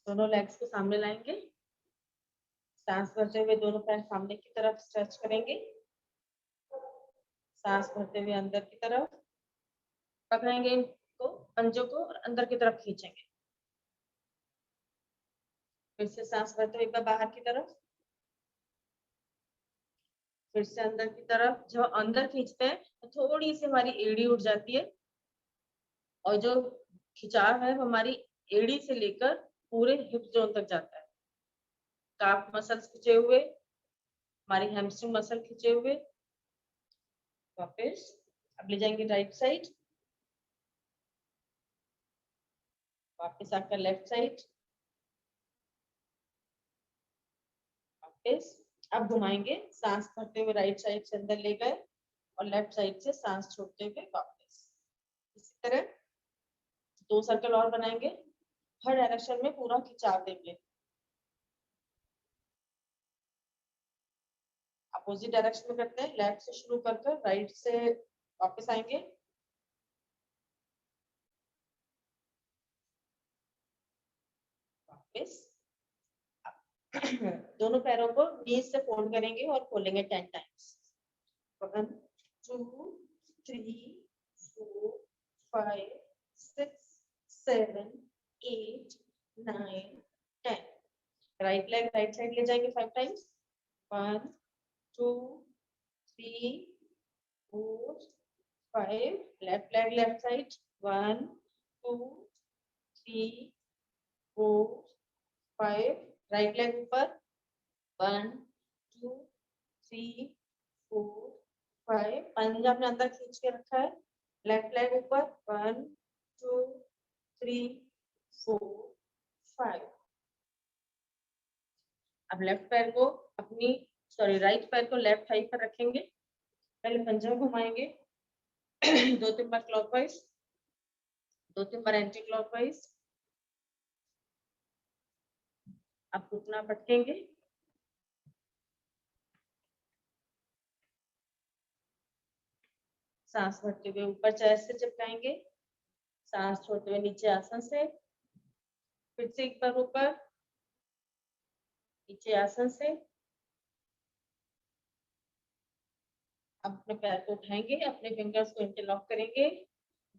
दोनों लेग्स को सामने लाएंगे, सांस भरते हुए दोनों पैर सामने की तरफ स्ट्रेच करेंगे, सांस भरते हुए अंदर की तरफ पकड़ेंगे इनको, पंजों को और अंदर की तरफ खींचेंगे। फिर से सांस भरते हुए एक बार बाहर की तरफ, फिर से अंदर की तरफ। जब अंदर खींचते हैं तो थोड़ी सी हमारी एड़ी उठ जाती है, और जो खिंचाव है वो हमारी एड़ी से लेकर पूरे हिप जोन तक जाता है। काफ मसल्स खिंचे हुए, हमारी हैमस्ट्रिंग मसल खिंचे हुए। वापस अब ले जाएंगे राइट साइड, वापस आकर लेफ्ट साइड, वापस अब घुमाएंगे, सांस भरते हुए राइट साइड से अंदर ले गए और लेफ्ट साइड से सांस छोड़ते हुए वापस। इसी तरह 2 सर्कल और बनाएंगे, हर डायरेक्शन में पूरा खिंचाव देंगे। अपोजिट डायरेक्शन में करते हैं, लेफ्ट से शुरू कर राइट से वापस आएंगे, वापस दोनों पैरों को नीज से फोल्ड करेंगे और खोलेंगे 10 times. 1 2 3 4 5 6 7 8 9 10। Right leg right side ले जाएंगे 5 times. 1 2 3 4 5। Left leg left side 1 2 3 4 5। Right leg ऊपर 1 2 3 4 5। पंजा अपने अंदर खींच के रखा है, लेफ्ट लेग ऊपर 1 2 3 4 5। अब लेफ्ट पैर को राइट पैर को लेफ्ट थाई पर रखेंगे, पहले पंजा घुमाएंगे 2-3 बार क्लॉकवाइज, 2-3 बार एंटी क्लॉकवाइज। अब घुटना पटकेंगे, सांस भरते हुए ऊपर चेस्ट से चिपकाएंगे, सांस छोड़ते हुए नीचे आसन से, फिर से एक बार ऊपर नीचे आसन से। अब अपने पैर को उठाएंगे, अपने फिंगर्स को इंटरलॉक करेंगे,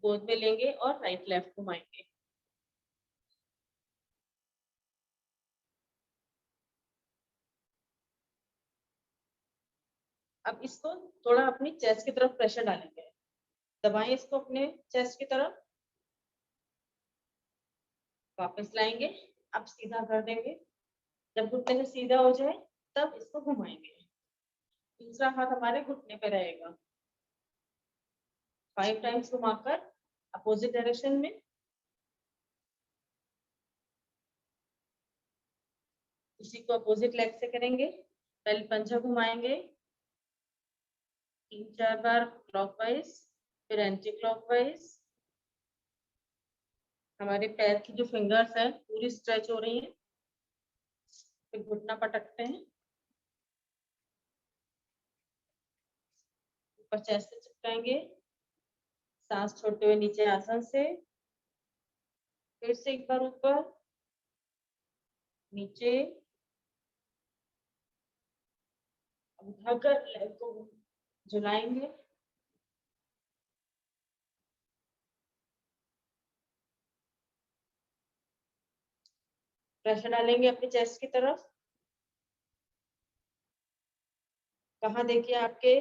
गोद में लेंगे और राइट लेफ्ट घुमाएंगे। अब इसको थोड़ा अपनी चेस्ट की तरफ प्रेशर डालेंगे, दबाएं इसको अपने चेस्ट की तरफ, वापस लाएंगे। अब सीधा कर देंगे, जब घुटने से सीधा हो जाए तब इसको घुमाएंगे। दूसरा हाथ हमारे घुटने पे रहेगा। 5 टाइम्स घुमाकर अपोजिट डायरेक्शन में। इसी को अपोजिट लेग से करेंगे, पहले पंजा घुमाएंगे 3-4 बार क्लॉकवाइज, फिर एंटी क्लॉकवाइज। हमारे पैर की जो फिंगर्स है पूरी स्ट्रेच हो रही है। फिर घुटना पटकते हैं, ऊपर चेस्ट से चिपकाएंगे, सांस छोड़ते हुए नीचे आसन से, फिर से एक बार ऊपर नीचे, उठाकर लेग को झुलाएंगे, प्रेशर डालेंगे अपनी चेस्ट की तरफ। कहाँ देखिए आपके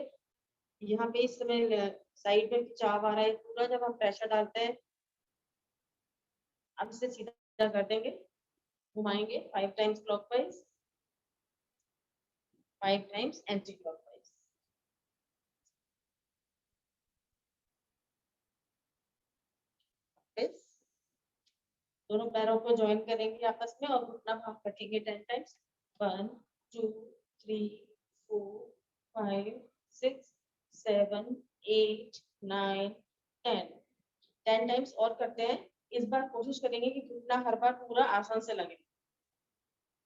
यहाँ पे इस समय साइड में खिंचाव आ रहा है पूरा, जब हम प्रेशर डालते हैं। अब इसे सीधा कर देंगे, घुमाएंगे 5 times clockwise, 5 times anti clockwise. दोनों पैरों को ज्वाइन करेंगे आपस में और घुटना भाग रखेंगे 10 टाइम्स। 1 2 3 4 5 6 7 8 9 10। 10 टाइम्स और करते हैं। इस बार कोशिश करेंगे कि घुटना हर बार पूरा आसान से लगे।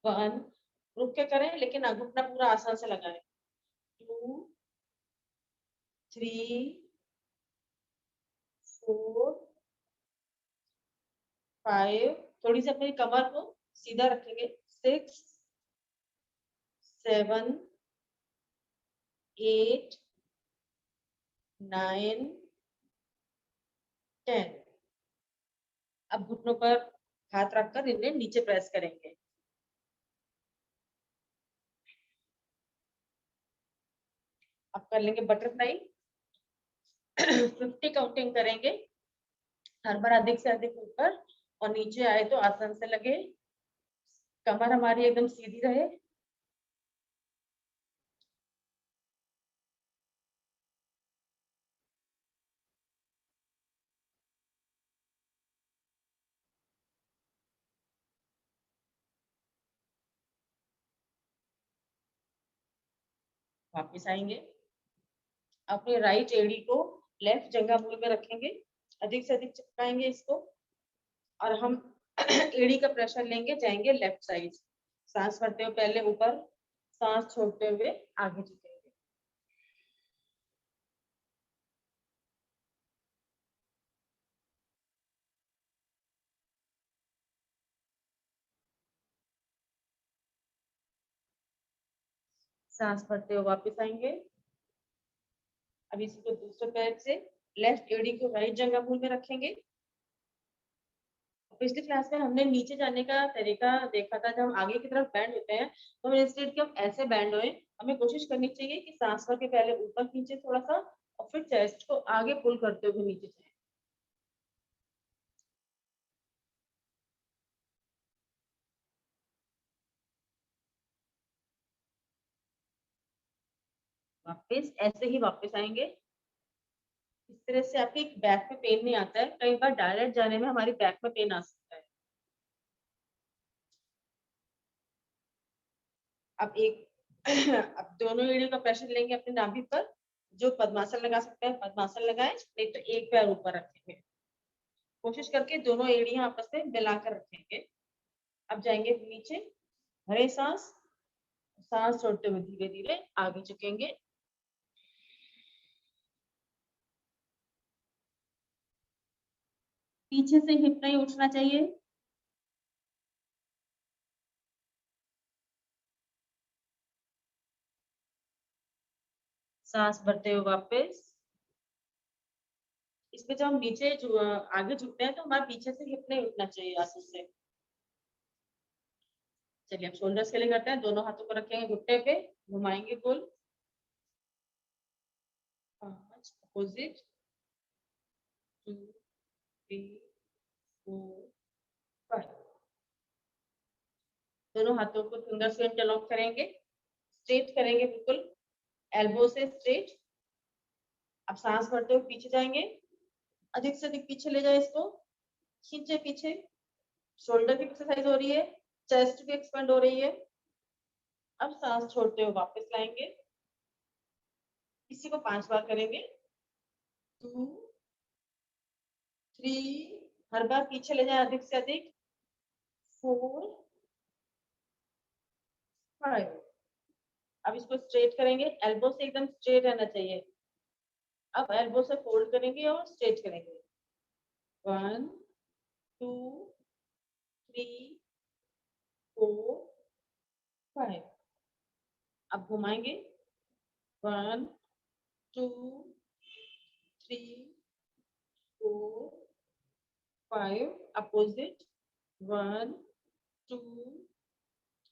1 रुक के करें, लेकिन घुटना पूरा आसान से लगाएं। 2 3 4 5। थोड़ी सी अपनी कमर को सीधा रखेंगे 6 7 8 9 10। अब घुटनों पर हाथ रखकर इन्हें नीचे प्रेस करेंगे। अब कर लेंगे बटरफ्लाई। 50 काउंटिंग करेंगे। हर बार अधिक से अधिक ऊपर और नीचे आए तो आसान से लगे, कमर हमारी एकदम सीधी रहे। वापस आएंगे, अपने राइट एड़ी को लेफ्ट जंघा मूल में रखेंगे, अधिक से अधिक चिपकाएंगे इसको और हम एड़ी का प्रेशर लेंगे, जाएंगे लेफ्ट साइड। सांस भरते हुए पहले ऊपर, सांस छोड़ते हुए आगे झुकेंगे। सांस भरते हुए वापस आएंगे। अब इसी को दूसरे पैर से लेफ्ट एड़ी को राइट जंघा मूल में रखेंगे। पिछली क्लास में हमने नीचे जाने का तरीका देखा था। जब हम आगे की तरफ बैंड होते हैं तो इंस्टेड कि हम ऐसे बैंड होए, हमें कोशिश करनी चाहिए कि सांस भर के पहले ऊपर खींचे थोड़ा सा और फिर चेस्ट को आगे पुल करते हुए नीचे जाए। वापस ऐसे ही वापस आएंगे। इस तरह से आपके बैक में पेन नहीं आता है। कई बार डायरेक्ट जाने में हमारी बैक में पेन आ सकता है। अब एक अब दोनों एड़ियों का प्रेशर लेंगे अपने नाभि पर। जो पद्मासन लगा सकते हैं पद्मासन लगाएं, नहीं तो एक पैर ऊपर रखेंगे। कोशिश करके दोनों एड़ियां आपस में मिलाकर रखेंगे। अब जाएंगे नीचे, भरे सांस, सांस छोड़ते हुए धीरे धीरे आगे झुकेंगे। पीछे से हिप नहीं उठना चाहिए। सांस भरते हुए वापस। इसमें जब हम नीचे आगे झुकते हैं तो हमारे पीछे से हिप नहीं उठना चाहिए आंसू से। चलिए अब शोल्डर्स के लिए करते हैं। दोनों हाथों को रखेंगे घुटने पे, घुमाएंगे गोल। 5 अपोजिट, 2 3 4 5। दोनों हाथों को फिंगर से इंटरलॉक करेंगे, स्ट्रेट करेंगे बिल्कुल, एल्बो से स्ट्रेट। अब सांस भरते हुए पीछे जाएंगे, अधिक से अधिक पीछे ले जाए इसको, खींचे पीछे। शोल्डर की एक्सरसाइज हो रही है, चेस्ट भी एक्सपेंड हो रही है। अब सांस छोड़ते हुए वापस लाएंगे। इसी को 5 बार करेंगे। 2 3, हर बार पीछे ले जाए अधिक से अधिक। 4 5। अब इसको स्ट्रेट करेंगे, एल्बो से एकदम स्ट्रेट रहना चाहिए। अब एल्बो से फोल्ड करेंगे और स्ट्रेट करेंगे। 1 2 3 4 5। अब घुमाएंगे। 1 2 3 4 5। अपोजिट। 1 2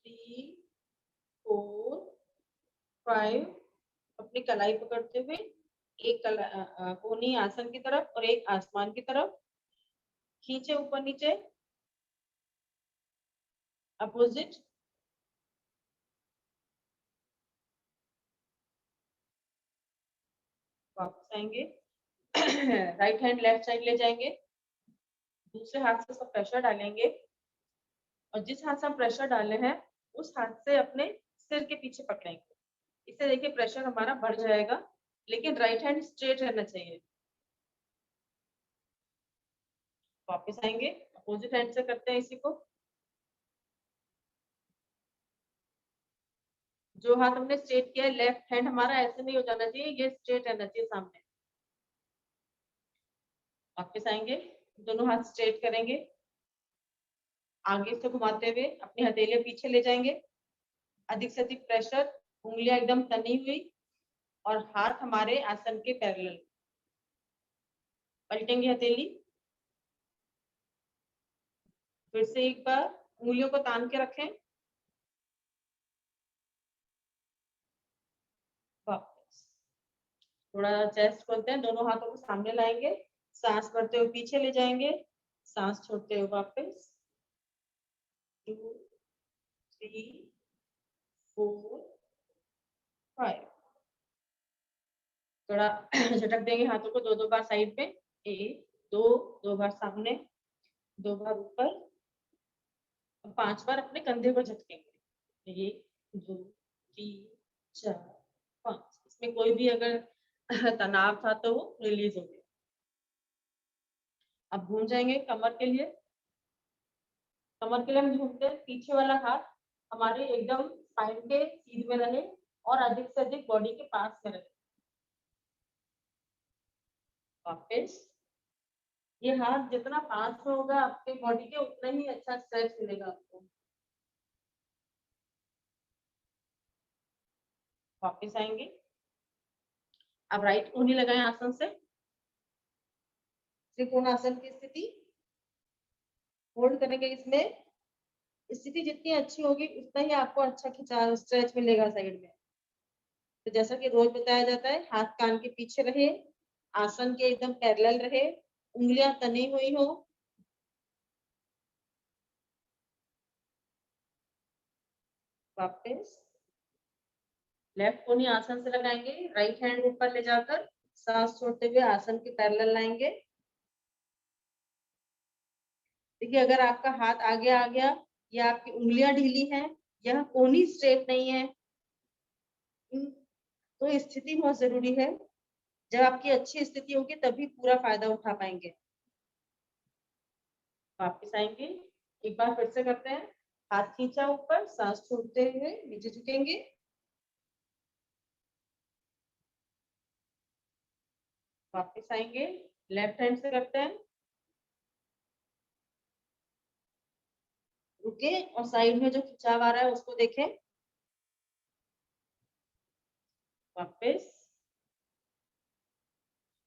3 4 5। अपनी कलाई पकड़ते हुए एक कोहनी आसन की तरफ और एक आसमान की तरफ, खींचे ऊपर नीचे। अपोजिट। वापस आएंगे। राइट हैंड लेफ्ट साइड ले जाएंगे, दूसरे हाथ से उसका प्रेशर डालेंगे और जिस हाथ से हम प्रेशर डाले हैं उस हाथ से अपने सिर के पीछे पकड़ेंगे। इससे देखिए प्रेशर हमारा बढ़ जाएगा, लेकिन राइट हैंड स्ट्रेट रहना चाहिए। वापस आएंगे, अपोजिट हैंड से करते हैं इसी को। जो हाथ हमने स्ट्रेट किया है, लेफ्ट हैंड हमारा ऐसे नहीं हो जाना चाहिए, ये स्ट्रेट रहना चाहिए सामने। वापस आएंगे, दोनों हाथ स्ट्रेट करेंगे। आगे से घुमाते हुए अपनी हथेलियां पीछे ले जाएंगे, अधिक से अधिक प्रेशर, उंगलियां एकदम तनी हुई और हाथ हमारे आसन के पैरेलल। पलटेंगे हथेली, फिर से एक बार उंगलियों को तान के रखें, वापस थोड़ा चेस्ट खोलते हैं, दोनों हाथों को सामने लाएंगे, सांस भरते हुए पीछे ले जाएंगे, सांस छोड़ते हुए वापस, 2 3 4 5। थोड़ा झटक देंगे हाथों को 2-2 बार साइड पे, 1 2, 2 बार सामने, 2 बार ऊपर, 5 बार अपने कंधे को झटकेंगे, 1 2 3 4 5। इसमें कोई भी अगर तनाव था तो वो रिलीज हो गया। अब घूम जाएंगे कमर के लिए। कमर के लिए हम घूमते हैं, पीछे वाला हाथ हमारे एकदम स्पाइन के सीध में रहे और अधिक से अधिक बॉडी के पास में रहे। वापस ये हाथ जितना पास में होगा आपके बॉडी के, उतना ही अच्छा स्ट्रेच मिलेगा आपको। वापस आएंगे, अब राइट कोहनी लगाएं आसन से, त्रिकोणासन की स्थिति होल्ड करेंगे। इसमें स्थिति जितनी अच्छी होगी उतना ही आपको अच्छा खिंचाव स्ट्रेच मिलेगा साइड में। तो जैसा कि रोज बताया जाता है, हाथ कान के पीछे रहे, आसन के एकदम पैरेलल रहे, उंगलियां तनी हुई हो। वापस लेफ्ट कोहनी आसन से लगाएंगे, राइट हैंड ऊपर ले जाकर सांस छोड़ते हुए आसन के पैरेलल लाएंगे। देखिए अगर आपका हाथ आगे आ गया या आपकी उंगलियां ढीली हैं, यह कोहनी स्ट्रेट नहीं है, तो स्थिति बहुत जरूरी है। जब आपकी अच्छी स्थिति होगी तभी पूरा फायदा उठा पाएंगे। वापस आएंगे, एक बार फिर से करते हैं, हाथ खींचा ऊपर, सांस छोड़ते हुए नीचे झुकेंगे। वापस आएंगे, लेफ्ट हैंड से करते हैं, रुके और साइड में जो खिंचाव आ रहा है उसको देखें। वापस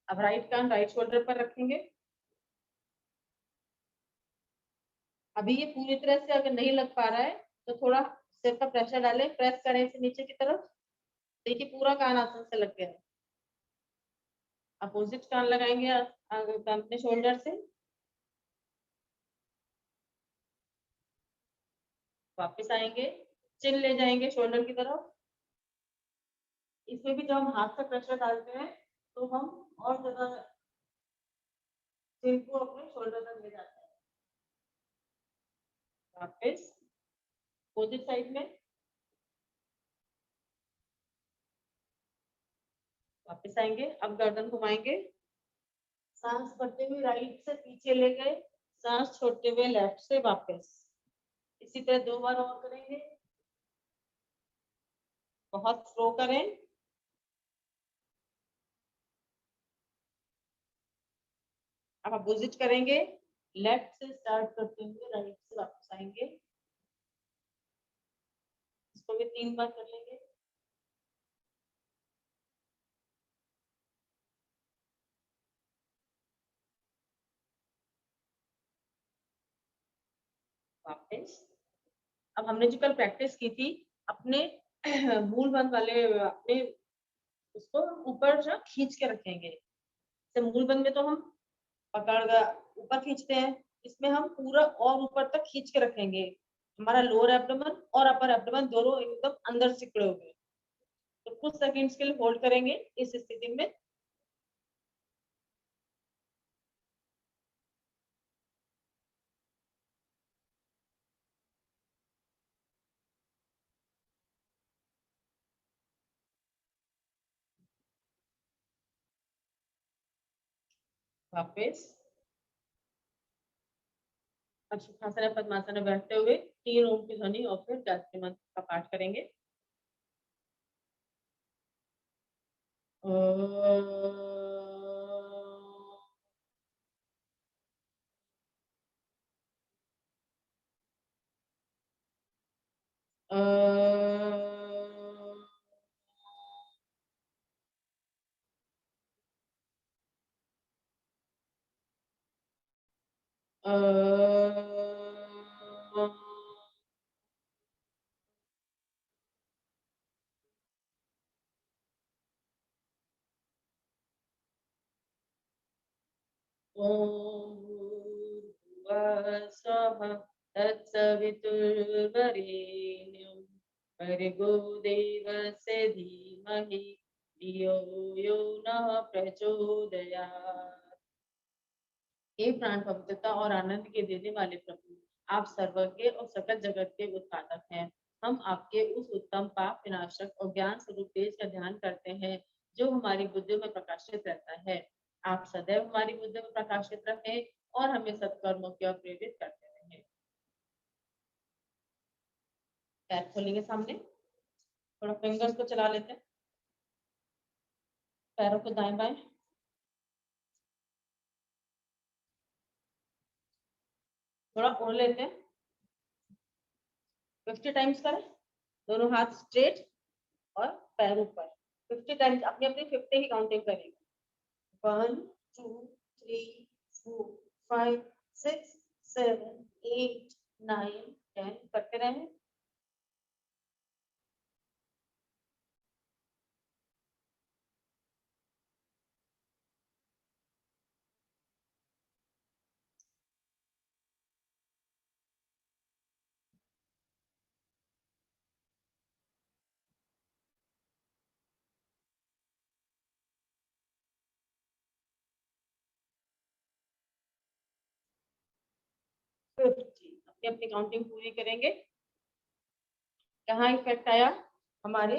अब राइट कान राइट शोल्डर पर रखेंगे। अभी ये पूरी तरह से अगर नहीं लग पा रहा है तो थोड़ा सिर पर प्रेशर डालें, प्रेस करें इसे नीचे की तरफ। देखिए पूरा कान आसन से लग गया है। अपोजिट कान लगाएंगे अपने शोल्डर से। वापस आएंगे, चिन ले जाएंगे शोल्डर की तरफ। इसमें भी जब हम हाथ से प्रेशर डालते हैं तो हम और ज्यादा चिन को अपने शोल्डर तक ले जाते हैं। वापस अपोजिट साइड में, वापस आएंगे, अब गर्दन घुमाएंगे, सांस भरते हुए राइट से पीछे ले गए, सांस छोड़ते हुए लेफ्ट से वापस। इसी तरह 2 बार और करेंगे, बहुत स्लो करें। अब अपोजिट करेंगे, लेफ्ट से स्टार्ट करते हुए राइट से वापस आएंगे। इसको भी 3 बार कर लेंगे। वापस अब हमने जो कल प्रैक्टिस की थी अपने मूल बंद वाले अपने उसको ऊपर जो खींच के रखेंगे। जैसे मूल बंद में तो हम पकड़ ऊपर खींचते हैं, इसमें हम पूरा और ऊपर तक खींच के रखेंगे। हमारा लोअर एब्डोमेन और अपर एब्डोमेन दोनों एकदम अंदर सिकुड़े हुए। तो कुछ सेकंड्स के लिए होल्ड करेंगे इस स्थिति में। वापस अब सुखासन पद्मासन में बैठते हुए 3 ओम की ध्वनि और फिर गायत्री मंत्र का पाठ करेंगे। ओम भूर्भुवः स्वः तत्सवितुर्वरेण्यं भर्गो देवस्य धीमहि धियो यो नः प्रचोदयात्। हे प्राण पवित्रता और आनंद के देने वाले प्रभु, आप सर्वज्ञ और सकल जगत के उत्पादक हैं। हम आपके उस उत्तम पाप विनाशक और ज्ञान स्वरूप तेज का ध्यान करते हैं जो हमारी बुद्धि में प्रकाशित रहता है। आप सदैव हमारी बुद्धि में प्रकाशित रहे और हमें सत्कर्मों की ओर प्रेरित करते रहे। पैर खोलेंगे सामने, थोड़ा फिंगर्स को चला लेते हैं, पैरों को दाएं बाएं, थोड़ा ओढ़ लेते हैं। 50 टाइम्स करें, दोनों हाथ स्ट्रेट और पैर ऊपर। 50 टाइम्स, अपनी अपनी 50 ही काउंटिंग करेंगे। 1 2 3 4 5 6 7 8 9 10 करते रहें। अपनी अपनी काउंटिंग पूरी करेंगे। कहाँ इफेक्ट आया? हमारे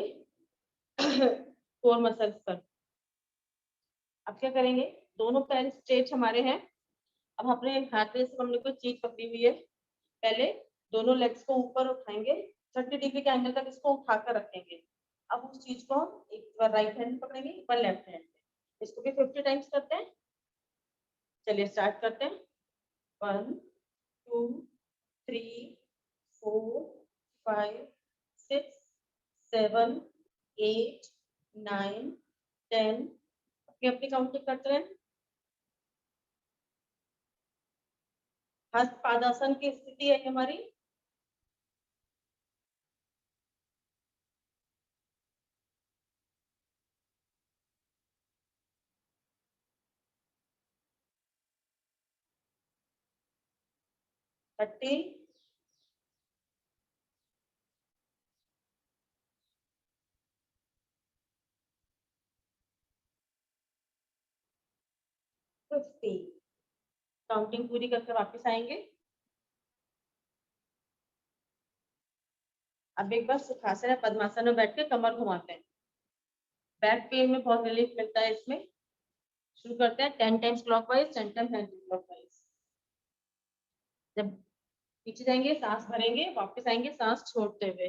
कोर मसल्स पर। अब क्या करेंगे? दोनों पैर स्ट्रेट हमारे हैं। अब अपने हाथ में से हमने कोई चीज पकड़ी हुई है। पहले दोनों लेग्स को ऊपर उठाएंगे, 30 डिग्री के एंगल तक इसको उठाकर रखेंगे। अब उस चीज को हम एक बार राइट हैंड में पकड़ेंगे, एक बार लेफ्ट हैंड में। इसको भी 50 टाइम्स करते हैं। चलिए स्टार्ट करते हैं। 1 2 3 4 5 6 7 8 9 10। अपनी अपनी काउंटिंग करते हैं। हस्त पादासन की स्थिति है हमारी। थर्टी 50। काउंटिंग पूरी करके वापस आएंगे। अब एक बार सुखासन या पद्मासन में बैठ के कमर घुमाते हैं। बैक पेन में बहुत रिलीफ मिलता है इसमें। शुरू करते हैं। 10 times clockwise, 10 times anti clockwise. जब पीछे जाएंगे सांस भरेंगे, वापस आएंगे सांस छोड़ते हुए।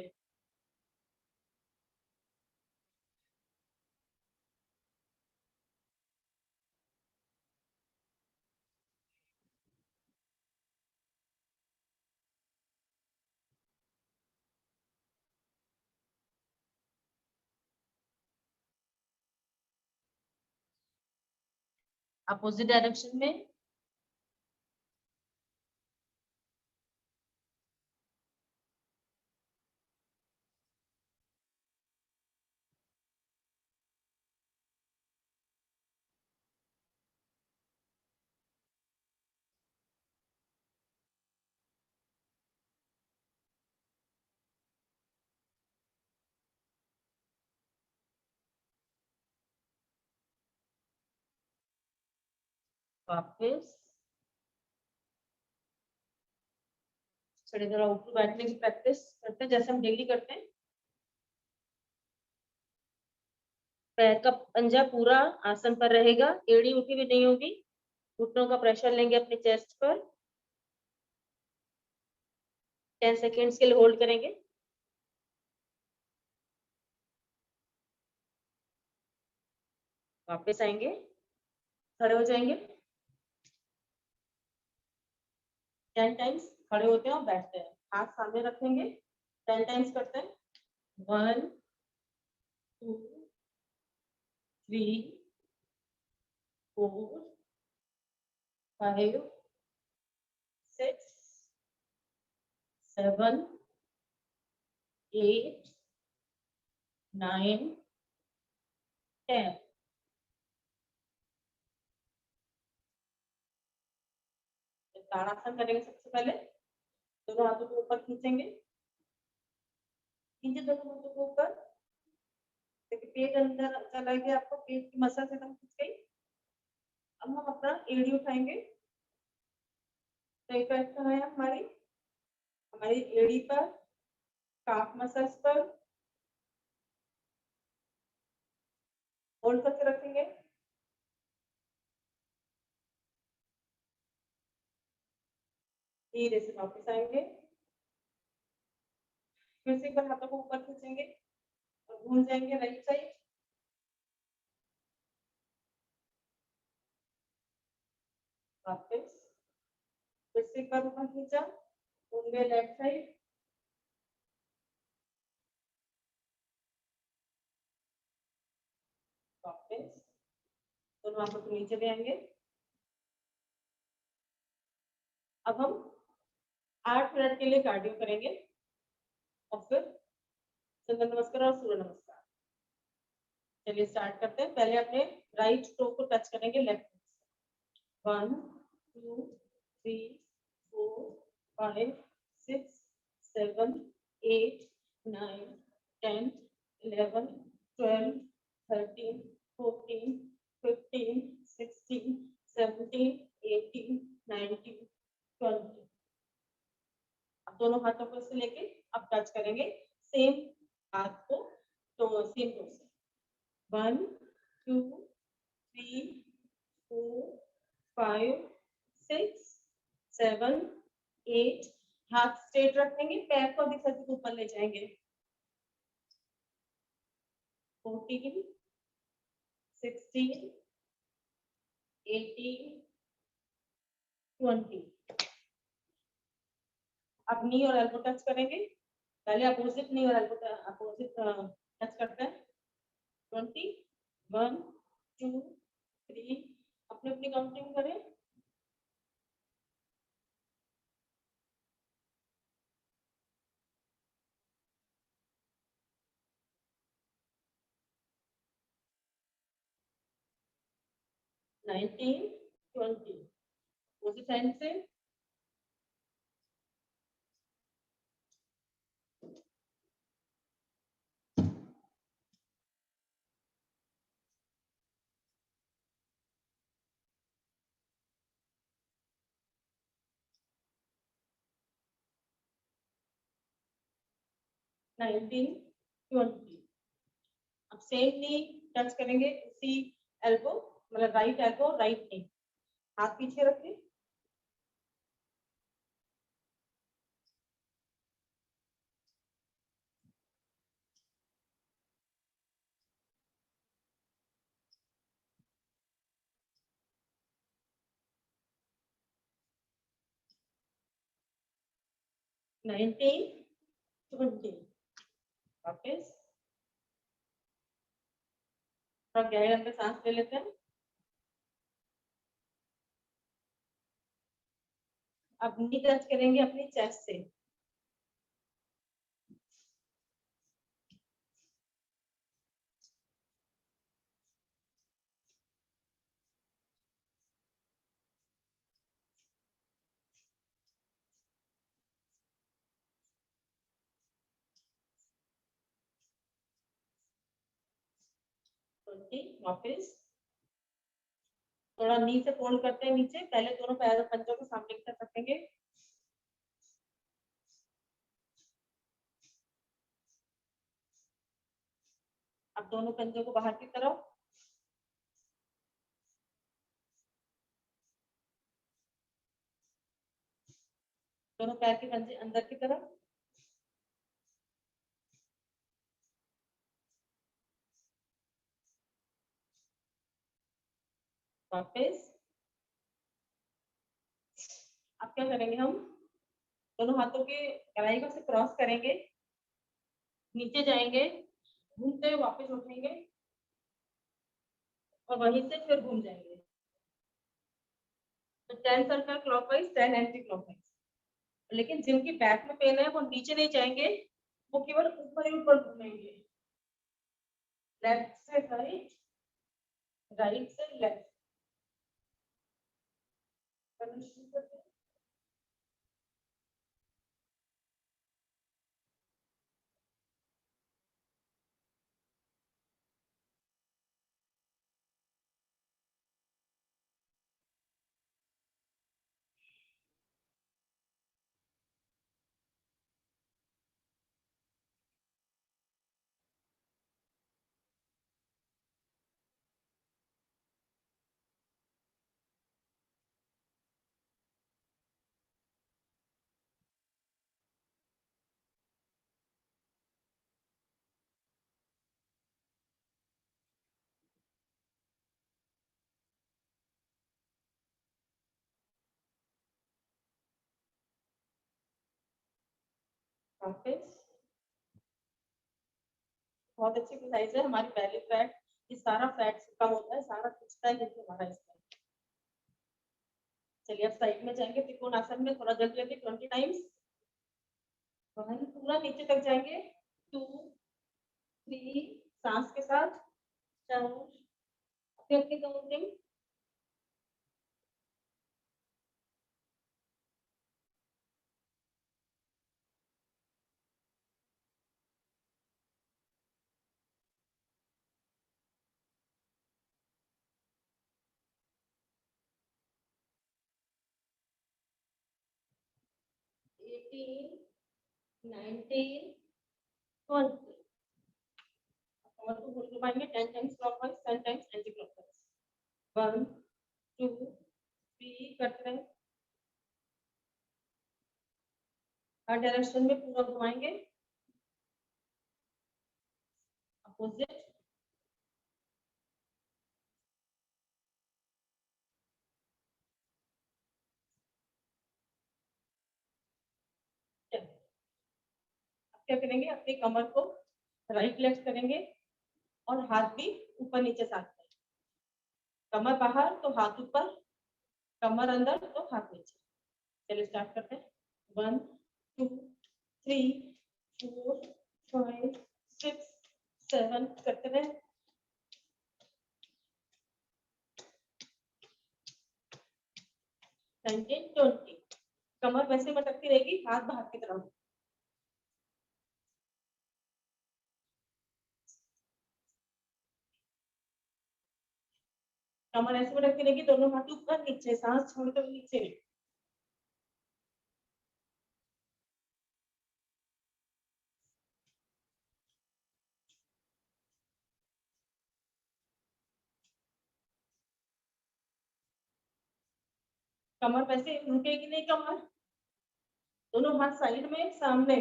अपोजिट डायरेक्शन में। वापस थोड़ी देर ऊपर बैठने की प्रैक्टिस करते हैं जैसे हम डेली करते हैं। पैर का पंजा पूरा आसन पर रहेगा, एड़ी उठी भी नहीं होगी। घुटनों का प्रेशर लेंगे अपने चेस्ट पर। 10 सेकेंड्स के लिए होल्ड करेंगे। वापस आएंगे, खड़े हो जाएंगे। 10 टाइम्स खड़े होते हैं और बैठते हैं। हाथ सामने रखेंगे। 10 टाइम्स करते हैं। 1 2 3 4 5 7 8 9 10। ताड़ासन करेंगे। सबसे पहले दोनों हाथों को ऊपर खींचेंगे, खींचे दोनों हाथों को ऊपर। देखिए पेट अंदर चला गया, आपको पेट की मसल एकदम खींच गई। अब हम अपना एड़ी उठाएंगे, तो एक है हमारी एड़ी पर, काफ मसल्स पर होल्ड करके रखेंगे। धीरे से वापस आएंगे, फिर से एक बार हाथों को ऊपर खींचेंगे और घूम जाएंगे राइट साइड। वापस फिर से एक बार ऊपर खींचा, घूम गए लेफ्ट साइड। वापस दोनों हाथों को नीचे ले आएंगे। अब हम 8 मिनट के लिए कार्डियो करेंगे और फिर सूर्य नमस्कार और सूर्य नमस्कार। चलिए स्टार्ट करते हैं। पहले अपने राइट टो को टच करेंगे लेफ्ट से। 1 2 3 4 5 6 7 8 9 10 11 12 13 14 15 16 17 18 19 20। अब दोनों हाथों को से लेके अब टच करेंगे सेम हाथ को, तो सेम टो से। 1 2 3 4 5 6 7 8। हाथ स्ट्रेट रखेंगे, पैर को भी सर के ऊपर ले जाएंगे। 14 16 18 20। अब नी और एल्बो टच करेंगे। पहले अपोजिट नी और एल्बो अपोजिट टच करते हैं। 20 1 2 3। अपनी अपनी काउंटिंग करें। नाइनटीन 20 उसी साइड से। नाइनटीन 20। अब सेम नी टच करेंगे उसी एल्बो, मतलब राइट एल्बो राइट नी। हाथ पीछे रखें। नाइनटीन 20। वापस थोड़ा गहरे अंदर सांस ले लेते हैं। अब नी टच करेंगे अपनी चेस्ट से। वापस थोड़ा नी से फोल्ड करते हैं नीचे। पहले दोनों पैरों पंजों को सामने की तरफ रखेंगे। अब दोनों पंजों को बाहर की तरफ। दोनों पैर के पंजे अंदर की तरफ। वापस अब क्या करेंगे, हम दोनों हाथों के कलाई को से क्रॉस करेंगे, नीचे जाएंगे, घूमते हुए वापस उठेंगे और वहीं से फिर घूम जाएंगे। तो 10 सर्कल क्लॉकवाइज 10 एंटी क्लॉकवाइज। लेकिन जिनकी बैक में पेन है वो नीचे नहीं जाएंगे, वो केवल ऊपर ही ऊपर घूमेंगे, लेफ्ट से राइट, राइट से लेफ्ट। वापस, बहुत अच्छी एक्सरसाइज है। हमारी बेली फैट, ये सारा फैट कम होता है, सारा खिंचता है जैसे हमारा इसमें। चलिए अब साइड में जाएंगे त्रिकोण आसन में, थोड़ा जल्दी जल्दी 20 टाइम्स। पूरा नीचे तक जाएंगे, 2 3 सांस के साथ, 4 अपनी अपनी काउंटिंग, 18 19 20। और तो घुमाएंगे 10 times clockwise, 10 times anti clockwise. 1 2 3 करते रहे, हर डायरेक्शन में पूरा घुमाएंगे, अपोजिट। क्या करेंगे, अपनी कमर को राइट लेफ्ट करेंगे और हाथ भी ऊपर नीचे साथ में, कमर बाहर तो हाथ ऊपर, कमर अंदर तो हाथ नीचे। चलिए स्टार्ट करते हैं। 1 2 3 4 5 6 7 करते रहे। 19 20। कमर वैसे मटकती रहेगी, हाथ बाहर की तरफ। कमर ऐसे मटकती रहेगी, दोनों हाथ ऊपर नीचे, सांस छोड़कर नीचे। कमर वैसे रुकेगी नहीं, कमर दोनों हाथ साइड में सामने।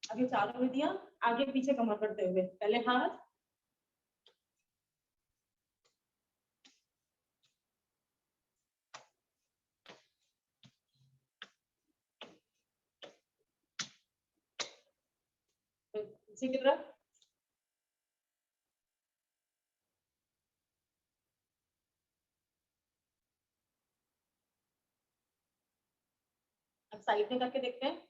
अभी चारों विधियां आगे पीछे कमर करते हुए, पहले हाथ, पीछे की तरफ, अब साइड में करके देखते हैं।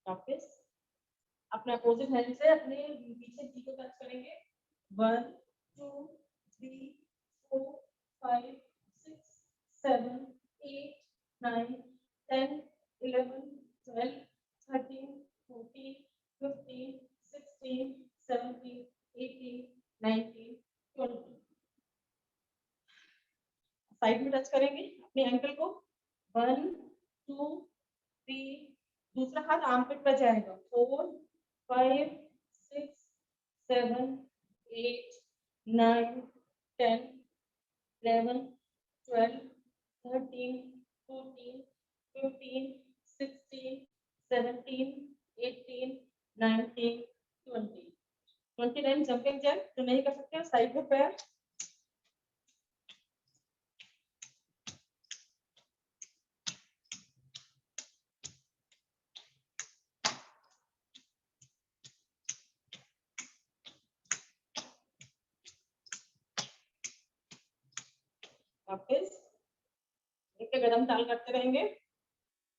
वापस अपने अपोजिट हैंड से अपने पीछे जी को टच करेंगे। 1 2 3 4 5 6 7 8 9 10 11 12 13 14 15 16 17 18 19 20। साइड में टच करेंगे अपने एंकल को। 1 2 3, दूसरा हाथ आर्मपिट पर जाएगा। 4 5 6 7 8 9 10 11 12 13 14 15 17, 18, 19, 20. 20 टाइम जंपिंग जैक। जो नहीं कर सकते साइड में पैर, वापस एक कदम टाल करते रहेंगे।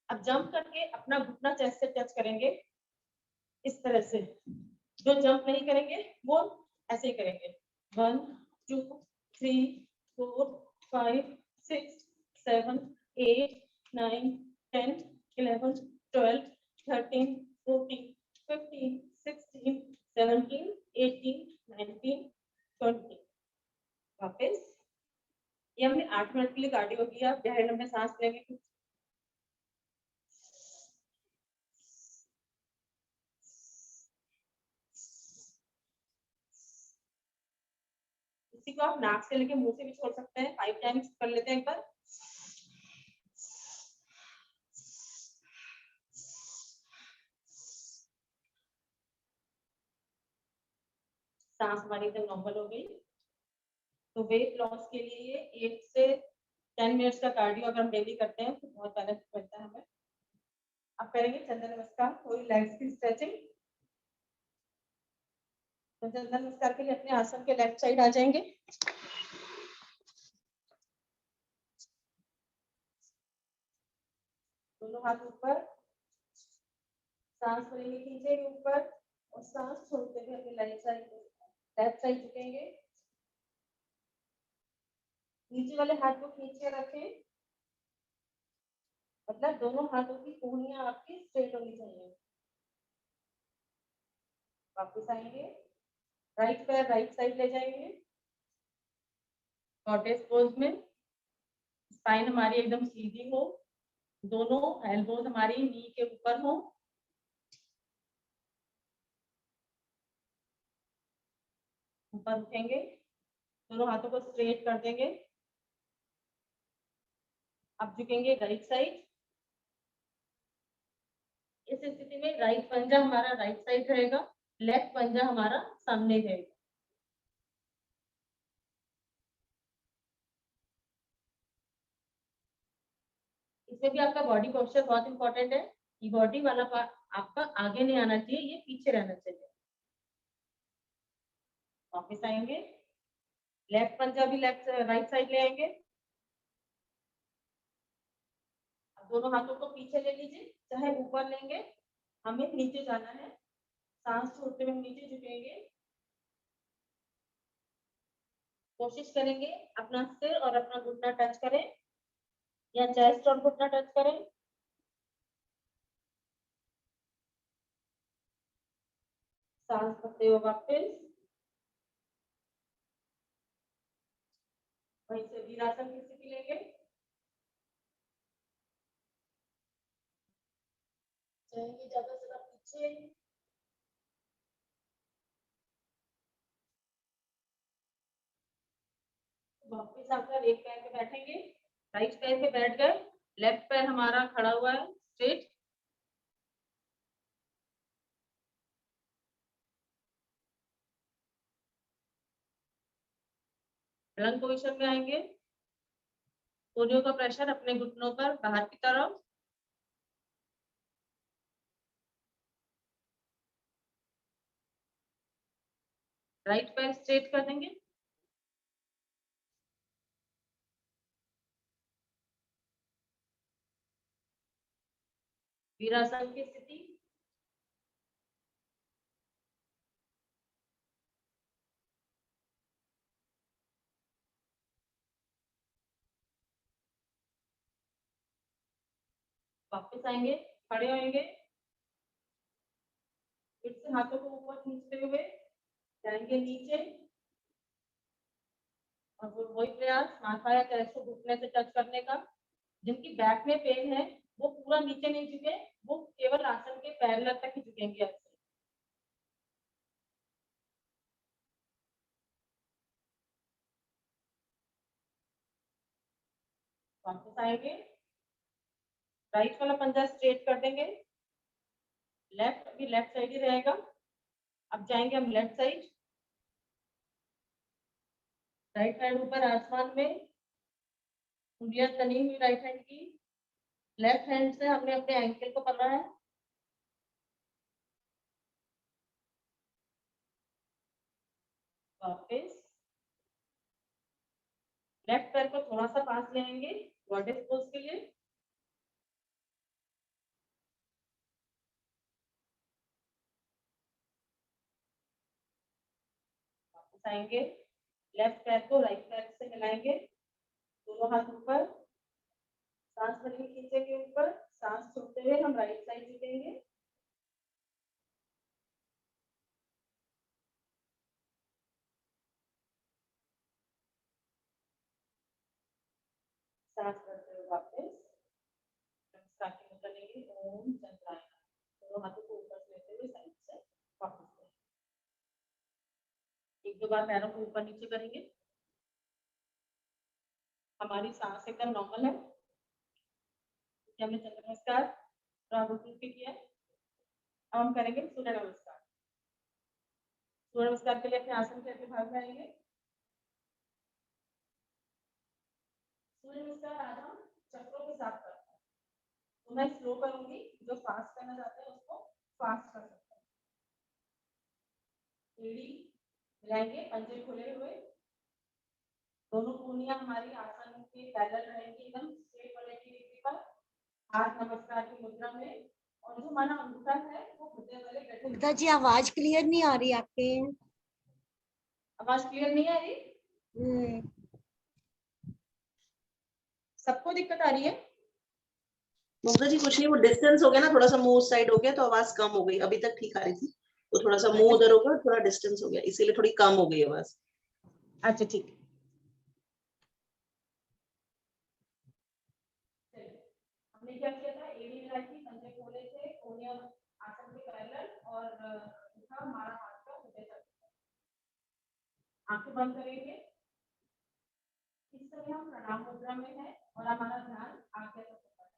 अब जंप करके अपना घुटना चेस्ट से टच करेंगे इस तरह से। जो जंप नहीं करेंगे वो ऐसे ही करेंगे। 1 2 3 4 5 6 7 8 9 10 11 12 13 14 15 16 17 18 19 20। वापस ये हमने 8 मिनट के लिए कार्डियो किया। गहरे लंबे सांस लेंगे। इसी को आप नाक से लेके मुंह से भी छोड़ सकते हैं। 5 टाइम्स कर लेते हैं एक बार। सांस हमारी एकदम नॉर्मल हो गई। तो वेट लॉस के लिए 8 से 10 मिनट्स का कार्डियो अगर हम डेली करते हैं तो बहुत बेनिफिट मिलता है हमें। अब करेंगे चंद्र नमस्कार, थोड़ी लेग्स की स्ट्रेचिंग। तो चंद्र नमस्कार के लिए अपने आसन के लेफ्ट साइड आ जाएंगे। दोनों हाथ ऊपर, सांस भरेंगे खींचेंगे ऊपर और सांस छोड़ते हुए अपनी लेफ्ट साइड झुकेंगे। नीचे वाले हाथ को खींच के रखें, मतलब दोनों हाथों की कोहनियां आपकी स्ट्रेट होनी चाहिए। वापस आएंगे, राइट पैर राइट साइड ले जाएंगे गॉडेस पोज में। स्पाइन हमारी एकदम सीधी हो, दोनों एल्बोज हमारी नी के ऊपर हो। ऊपर उठेंगे, दोनों हाथों को स्ट्रेट कर देंगे। अब झुकेंगे राइट साइड। इस स्थिति में राइट पंजा हमारा राइट साइड रहेगा, लेफ्ट पंजा हमारा सामने रहेगा। इसमें भी आपका बॉडी पोस्चर बहुत इंपॉर्टेंट है। ये बॉडी वाला पार्ट आपका आगे नहीं आना चाहिए, ये पीछे रहना चाहिए। वापस आएंगे, लेफ्ट पंजा भी लेफ्ट राइट साइड ले आएंगे। दोनों हाथों को पीछे ले लीजिए, चाहे ऊपर लेंगे, हमें नीचे जाना है। सांस छोड़ते हुए नीचे झुकेंगे। कोशिश करेंगे अपना सिर और अपना घुटना टच करें या चेस्ट और घुटना टच करें। सांस भरते हुए वापस वहीं से वीरासन की स्थिति लेंगे। जाएंगे ज्यादा से ज्यादा पीछे। वापस आकर एक पैर पे बैठेंगे, राइट पैर पे बैठ गए, लेफ्ट पैर हमारा खड़ा हुआ है स्ट्रेट। प्लंक पोजीशन में आएंगे, कोहनियों का प्रेशर अपने घुटनों पर बाहर की तरफ। राइट पैर स्ट्रेट कर देंगे। वीरासन की स्थिति। वापस आएंगे, खड़े होंगे, फिर से हाथों को ऊपर खींचते हुए जाएंगे नीचे। और वही प्रयास माथा या चेस्ट को घुटने से टच करने का। जिनकी बैक में पेन है वो पूरा नीचे नहीं झुके, वो केवल आसन के पैरेलल तक ही झुकेंगे ऐसे। वापस आएंगे, राइट वाला पंजा स्ट्रेट कर देंगे। लेफ्ट अभी लेफ्ट साइड ही रहेगा। अब जाएंगे हम लेफ्ट साइड, राइट हैंड ऊपर आसमान में, उंगलियां तनी हुई राइट हैंड की। लेफ्ट हैंड से हमने अपने एंकल को पकड़ा है, वापस लेफ्ट पैर को थोड़ा सा पास ले आएंगे गॉडेस पोज के लिए। वापस आएंगे, लेफ्ट पैर को राइट पैर से मिलाएंगे, दोनों हाथ ऊपर, सांस भरेंगे खींचे के ऊपर, सांस छोड़ते हुए हम राइट साइड झुकेंगे। सांस भरते हुए वापस नमस्कार की मुद्रा लेंगे, ओम चंद्राय, दोनों हाथों को ऊपर लेते हुए साइड से वापस एक दो बार पैरों को ऊपर नीचे करेंगे। हमारी सांस एकदम नॉर्मल है। हमने चंद्र नमस्कार राहुल पे किया, अब हम करेंगे सूर्य नमस्कार। सूर्य नमस्कार के लिए अपने आसन के अपने भाग में आएंगे। सूर्य नमस्कार आज हम चक्रों के साथ करते हैं, तो मैं स्लो करूंगी, जो फास्ट करना चाहते हैं उसको फास्ट कर सकते हैं। एड़ी मिलाएंगे, पंजे खुले हुए, दोनों कोहनियां हमारी आसन के पैरेलल रहेंगी, एकदम स्ट्रेट 180 डिग्री पर, हाथ नमस्कार की मुद्रा में, और जो हमारा अंगूठा है वो हृदय वाले गठन। मुग्धा जी आवाज क्लियर नहीं आ रही आपके। आवाज क्लियर नहीं आ रही? सबको दिक्कत आ रही है? मुग्धा जी कुछ नहीं, वो डिस्टेंस हो गया ना, थोड़ा सा मुंह उस साइड हो गया तो आवाज कम हो गई। अभी तक ठीक आ रही थी, तो थोड़ा सा मुंह उधर होगा, थोड़ा डिस्टेंस हो गया, इसीलिए थोड़ी कम हो गई आवाज। अच्छा ठीक है, हमने क्या किया था, एड़ी मिलाई थी, पंजे खोले थे, कोहनियां आसन के पैरेलल, और अंगूठा हमारा हाथ का हृदय तक। आंखें बंद करेंगे। इस समय हम प्रणाम मुद्रा में है और हमारा ध्यान आगे तक होता है।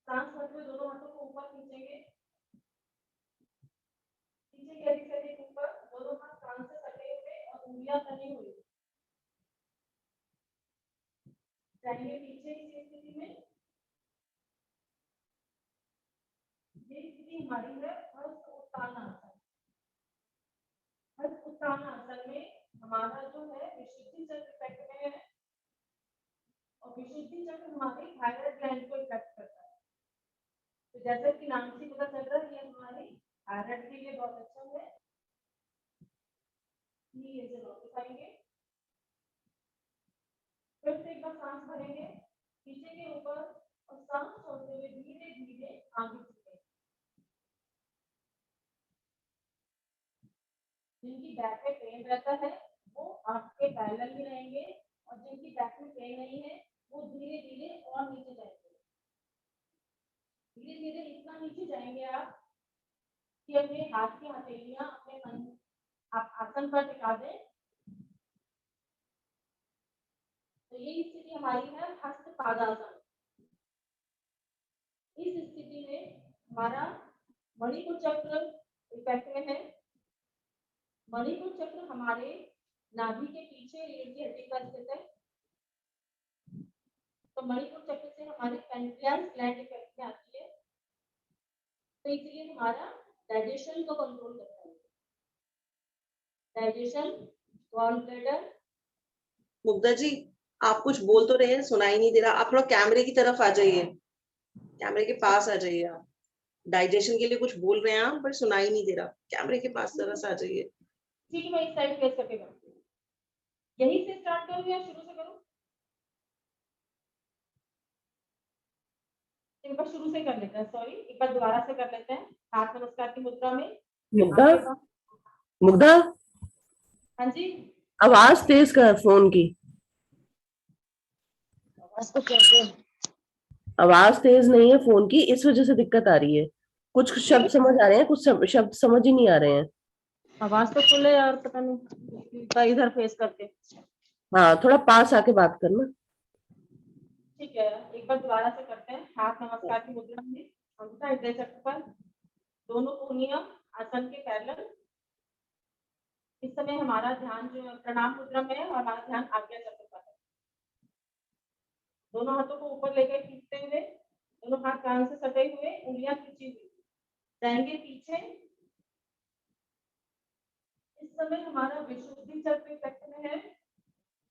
सांस भरते हुए दोनों हाथों को ऊपर खींचेंगे, नीचे गहरी से ऊपर, दोनों हाथ कान से सटे हुए और उंगलियां तनी हुई, जाएंगे पीछे इसी स्थिति में। ये स्थिति हमारी है हस्त उत्तान आसन। हस्त उत्तान आसन में हमारा जो है विशुद्धि चक्र इफेक्ट में है, और विशुद्धि चक्र हमारे थायराइड ग्लैंड को इफेक्ट करता है। तो जैसे कि नाम से पता चल रहा है, ये हमारी थायराइड के लिए बहुत अच्छा है। ये से वापस आएंगे, फिर से एक बार सांस भरेंगे पीछे के ऊपर, और सांस छोड़ते हुए धीरे धीरे आगे झुकेंगे। जिनकी बैक में पेन रहता है वो आपके पैरेलल में रहेंगे, और जिनकी बैक में पेन नहीं है वो धीरे धीरे और नीचे जाएंगे। धीरे धीरे इतना नीचे जाएंगे आप कि अपने हाथ की हथेलियां अपने आप आसन पर टिका दें। तो ये स्थिति हमारी है हस्त पादासन। इस स्थिति में हमारा मणिपुर चक्र इफेक्ट में है। मणिपुर चक्र हमारे नाभि के पीछे रीढ़ की हड्डी पर स्थित है। तो मणिपुर चक्र से हमारे पैनक्रियास ग्लैंड इफेक्ट में आती है, तो इसलिए हमारा डाइजेशन को कंट्रोल करता है। Digestion, gall bladder. Mugdha ji आप कुछ बोल तो रहे हैं, सुनाई नहीं दे रहा। आप थोड़ा कैमरे की तरफ आ जाइए, कैमरे के पास आ जाइए। आप डाइजेशन के लिए कुछ बोल रहे हैं आप, पर सुनाई नहीं दे रहा। कैमरे के पास जरा सा आ जाइए। ठीक है, मैं इस साइड फेस करके करूँ। यहीं से स्टार्ट करूँ या शुरू से करूँ? एक बार शुरू से कर लेते हैं, सॉरी, एक बार दोबारा से कर लेते हैं। हाथ नमस्कार की मुद्रा में। मुग्धा, मुग्धा, हाँ जी, आवाज तेज कर फोन की। आवाज तो कैसे? आवाज तेज नहीं है फोन की, इस वजह से दिक्कत आ रही है। कुछ शब्द समझ आ रहे हैं, कुछ शब्द समझ ही नहीं आ रहे हैं। आवाज तो फुल है यार, पता नहीं इधर फेस करके। हाँ, थोड़ा पास आके बात करना। ठीक है, एक बार दोबारा से करते हैं। हाथ नमस्कार की मुद्रा में, अंगूठा हृदय चक्र पर, दोनों कोहनियां आसन के पैरेलल। इस समय हमारा ध्यान जो है प्रणाम मुद्रा में है और हमारा ध्यान आज्ञा चक्र पर है। दोनों हाथों को ऊपर लेकर खींचते हुए, दोनों हाथ कान से सटे हुए, उंगलियां खींची हुई जाएंगे पीछे। इस समय हमारा विशुद्धि चक्र इफेक्ट में है,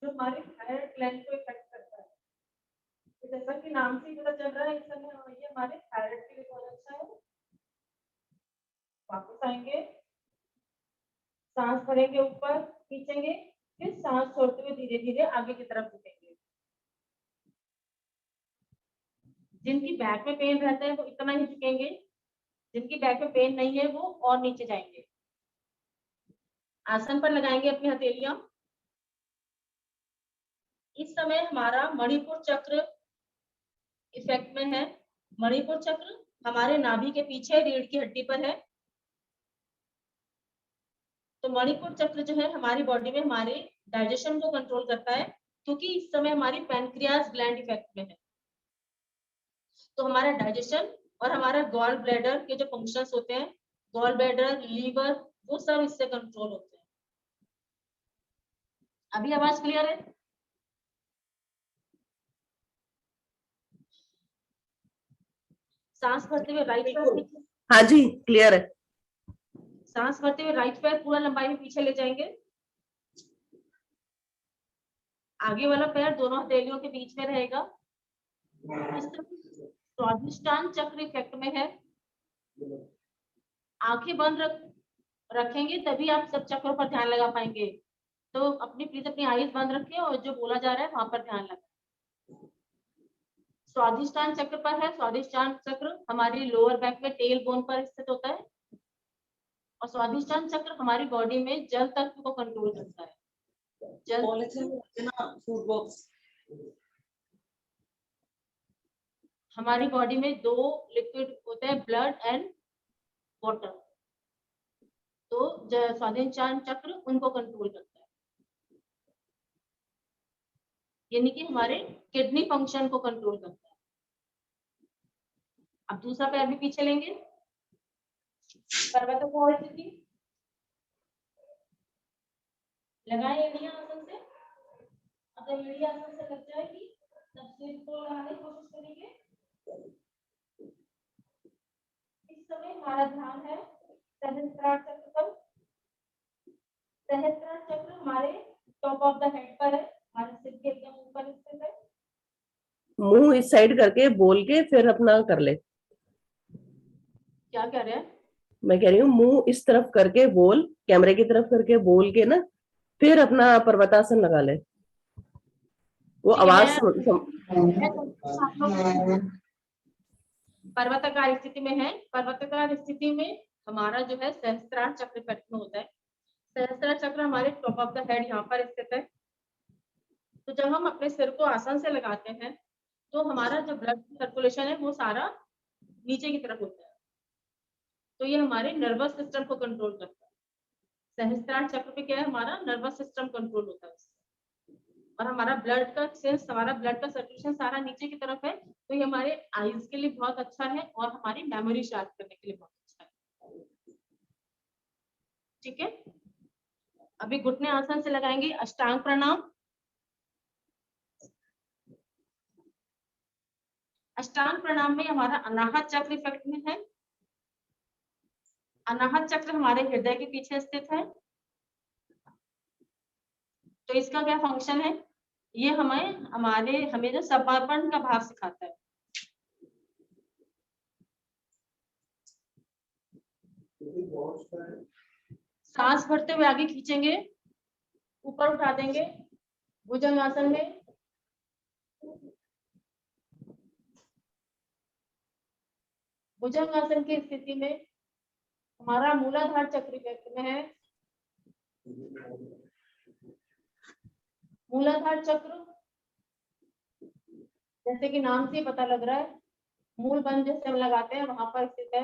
जो हमारे थायराइड ग्लैंड को इफेक्ट करता है। तो जैसा कि नाम से ही पता चल रहा है, इस समय ये हमारे थायराइड के लिए बहुत अच्छा है। वापस आएंगे, सांस भरेंगे, ऊपर खींचेंगे, फिर सांस छोड़ते हुए धीरे धीरे आगे की तरफ झुकेंगे। जिनकी बैक में पेन रहता है वो इतना ही झुकेंगे, जिनकी बैक में पेन नहीं है वो और नीचे जाएंगे। आसन पर लगाएंगे अपनी हथेलियां। इस समय हमारा मणिपुर चक्र इफेक्ट में है। मणिपुर चक्र हमारे नाभि के पीछे रीढ़ की हड्डी पर है। तो मणिपुर चक्र जो है हमारी बॉडी में हमारे डाइजेशन को कंट्रोल करता है, क्योंकि इस समय हमारी पैनक्रियाज ग्लैंड इफेक्ट में है। तो हमारा डाइजेशन और हमारा गॉल ब्लैडर के जो फंक्शंस होते हैं, गॉल ब्लैडर, लीवर, वो सब इससे कंट्रोल होते हैं। अभी आवाज क्लियर है? सांस भरते हुए राइट पैर, हाँ जी क्लियर है। सांस भरते हुए राइट पैर पूरा लंबाई में पीछे ले जाएंगे। आगे वाला पैर दोनों हथेलियों के बीच में रहेगा। इस तरह स्वादिष्टान चक्र इफेक्ट में है। आंखें बंद रखेंगे तभी आप सब चक्रों पर ध्यान लगा पाएंगे। तो प्लीज अपनी आईज बंद रखें और जो बोला जा रहा है वहां पर ध्यान लगाएं। स्वादिष्टान चक्र पर है। स्वादिष्टान चक्र हमारी लोअर बैक में टेल बोन पर स्थित होता है और स्वादिष्टान चक्र हमारी बॉडी में जल तत्व को कंट्रोल करता है। फूड बॉक्स हमारी बॉडी में दो लिक्विड होते हैं, ब्लड एंड वाटर। तो स्वादिष्टान चक्र उनको कंट्रोल करता है, यानी कि हमारे किडनी फंक्शन को कंट्रोल करता है। अब दूसरा पैर भी पीछे लेंगे, पर्वत स्थिति लगाए एड़ियां आसन से। अगर एड़ियां आसन से लग जाएगी तब सिर को लगाने की कोशिश करेंगे। इस समय हमारा ध्यान है सहस्त्रार चक्र पर। सहस्त्रार चक्र हमारे टॉप ऑफ द हेड पर है, हमारे सिर के एकदम ऊपर स्थित है। मुंह इस साइड करके बोल के फिर अपना कर ले। क्या कह रहे हैं? मैं कह रही हूँ मुंह इस तरफ करके बोल, कैमरे की तरफ करके बोल के ना फिर अपना पर्वतासन लगा ले। वो आवाज पर्वताकार स्थिति में है। पर्वताकार स्थिति में हमारा जो है सहस्त्रार चक्र इफेक्ट में होता है। सहस्त्रार चक्र हमारे टॉप ऑफ द हेड यहाँ पर स्थित है। तो जब हम अपने सिर को आसन से लगाते हैं तो हमारा जो ब्लड सर्कुलेशन है वो सारा नीचे की तरफ होता है। तो ये हमारे नर्वस सिस्टम को कंट्रोल करता है। सहस्त्रार चक्र पे क्या है, हमारा नर्वस सिस्टम कंट्रोल होता है और हमारा ब्लड का सर्कुलेशन सारा नीचे की तरफ है। तो ये हमारे आईज के लिए बहुत अच्छा है और हमारी मेमोरी शार्प करने के लिए बहुत अच्छा है। ठीक है, अभी घुटने आसन से लगाएंगे अष्टांग प्रणाम। अष्टांग प्रणाम में हमारा अनाहत चक्र इफेक्ट में है। अनाहत चक्र हमारे हृदय के पीछे स्थित है। तो इसका क्या फंक्शन है, ये हमें जो समर्पण का भाव सिखाता है। सांस भरते हुए आगे खींचेंगे, ऊपर उठा देंगे भुजंग आसन में। भुजंग आसन की स्थिति में हमारा मूलाधार चक्र इफेक्ट में है। मूलाधार चक्र जैसे कि नाम से पता लग रहा है, मूल बंध जैसे हम लगाते हैं वहां पर स्थित है।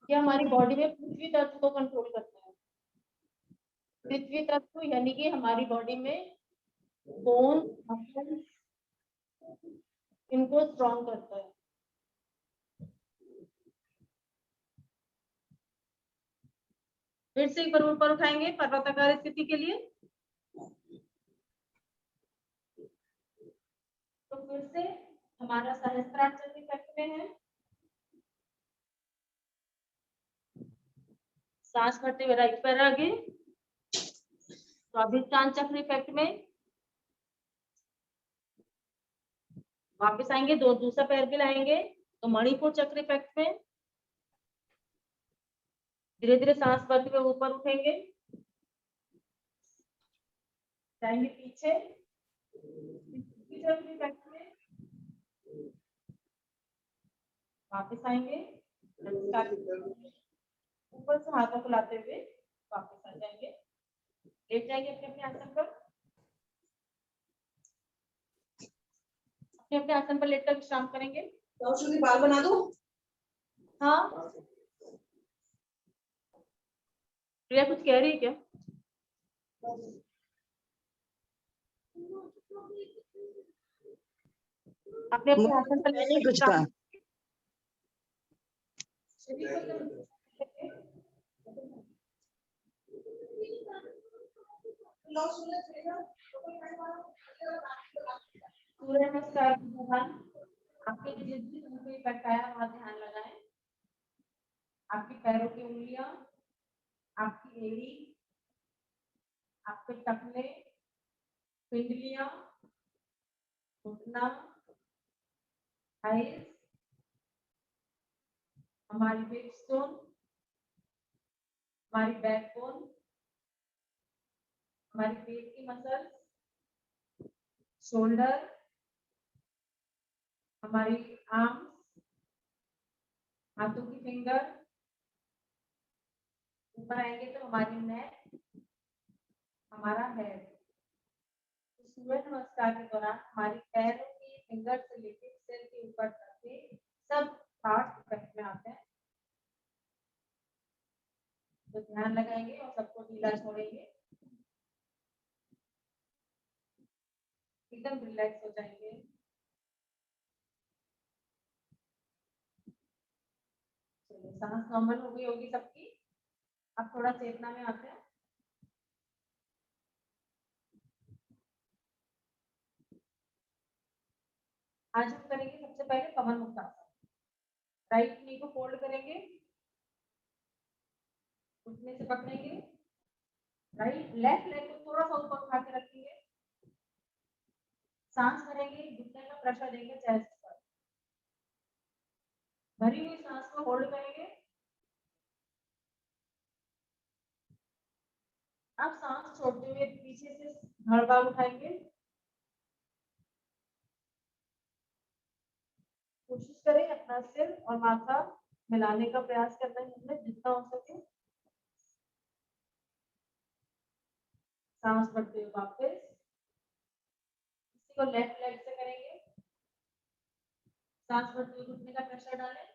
यह हमारी बॉडी में पृथ्वी तत्व को कंट्रोल करता है। पृथ्वी तत्व यानी कि हमारी बॉडी में बोन, मसल्स, इनको स्ट्रॉन्ग करता है। फिर से एक बार ऊपर उठाएंगे पर्वताकार स्थिति के लिए। तो फिर से हमारा सहस्त्रार चक्र इफेक्ट में है। सांस भरते हुए राइट पैर आगे, स्वादिष्टान चक्र इफेक्ट में। वापस आएंगे, दूसरा पैर भी लाएंगे तो मणिपुर चक्र इफेक्ट में। धीरे धीरे सांस भरते हुए ऊपर उठेंगे, जाएंगे पीछे चक्र इफेक्ट में। वापस आएंगे, ऊपर से हाथों को लाते हुए वापस आ जाएंगे, लेट जाएंगे अपने अपने आसन पर। अपने अपने आसन पर लेटकर विश्राम करेंगे। बाल बना दो। हाँ, प्रिया कुछ कह रही है क्या? अपने अपने आसन पर नहीं कुछ कहा। सूर्य नमस्कार के दौरान आपके जिस भी अंग पे इफेक्ट आया वहां ध्यान लगाएं। आपकी पैरों की उंगलियां, आपकी एड़ी, आपके टखने, पिंडलियां, घुटना, थाइस, हमारी हिप स्टोन, हमारी बैकबोन, हमारी पेट की मसल्स, शोल्डर, हमारी आर्म्स, हाथों की फिंगर। ऊपर आएंगे तो हमारी नेक, हमारा हेड। तो सूर्य नमस्कार के दौरान हमारी पैरों की फिंगर से लेकर सिर के ऊपर तक के सब पार्ट इफेक्ट में आते हैं। तो ध्यान लगाएंगे और सबको ढीला छोड़ेंगे, एकदम रिलैक्स हो जाएंगे। चलिए, सांस नॉर्मल हो गई होगी सबकी। अब थोड़ा चेतना में आते हैं। आज हम करेंगे सबसे पहले पवन मुक्तासन। राइट नी को फोल्ड करेंगे, घुटने से पकड़ेंगे, राइट लेफ्ट लेग को थोड़ा सा ऊपर उठा के रखेंगे, सांस भरेंगे, घुटने में प्रेशर देंगे चेस्ट पर, भरी हुई सांस को होल्ड करेंगे। अब सांस छोड़ते हुए पीछे से धड़ बाग उठाएंगे। कोशिश करें अपना सिर और माथा मिलाने का प्रयास करना है जितना हो सके। सांस भरते हुए वापस, इसी को लेफ्ट लेग से करेंगे। सांस भरते हुए घुटने का प्रेशर डालें,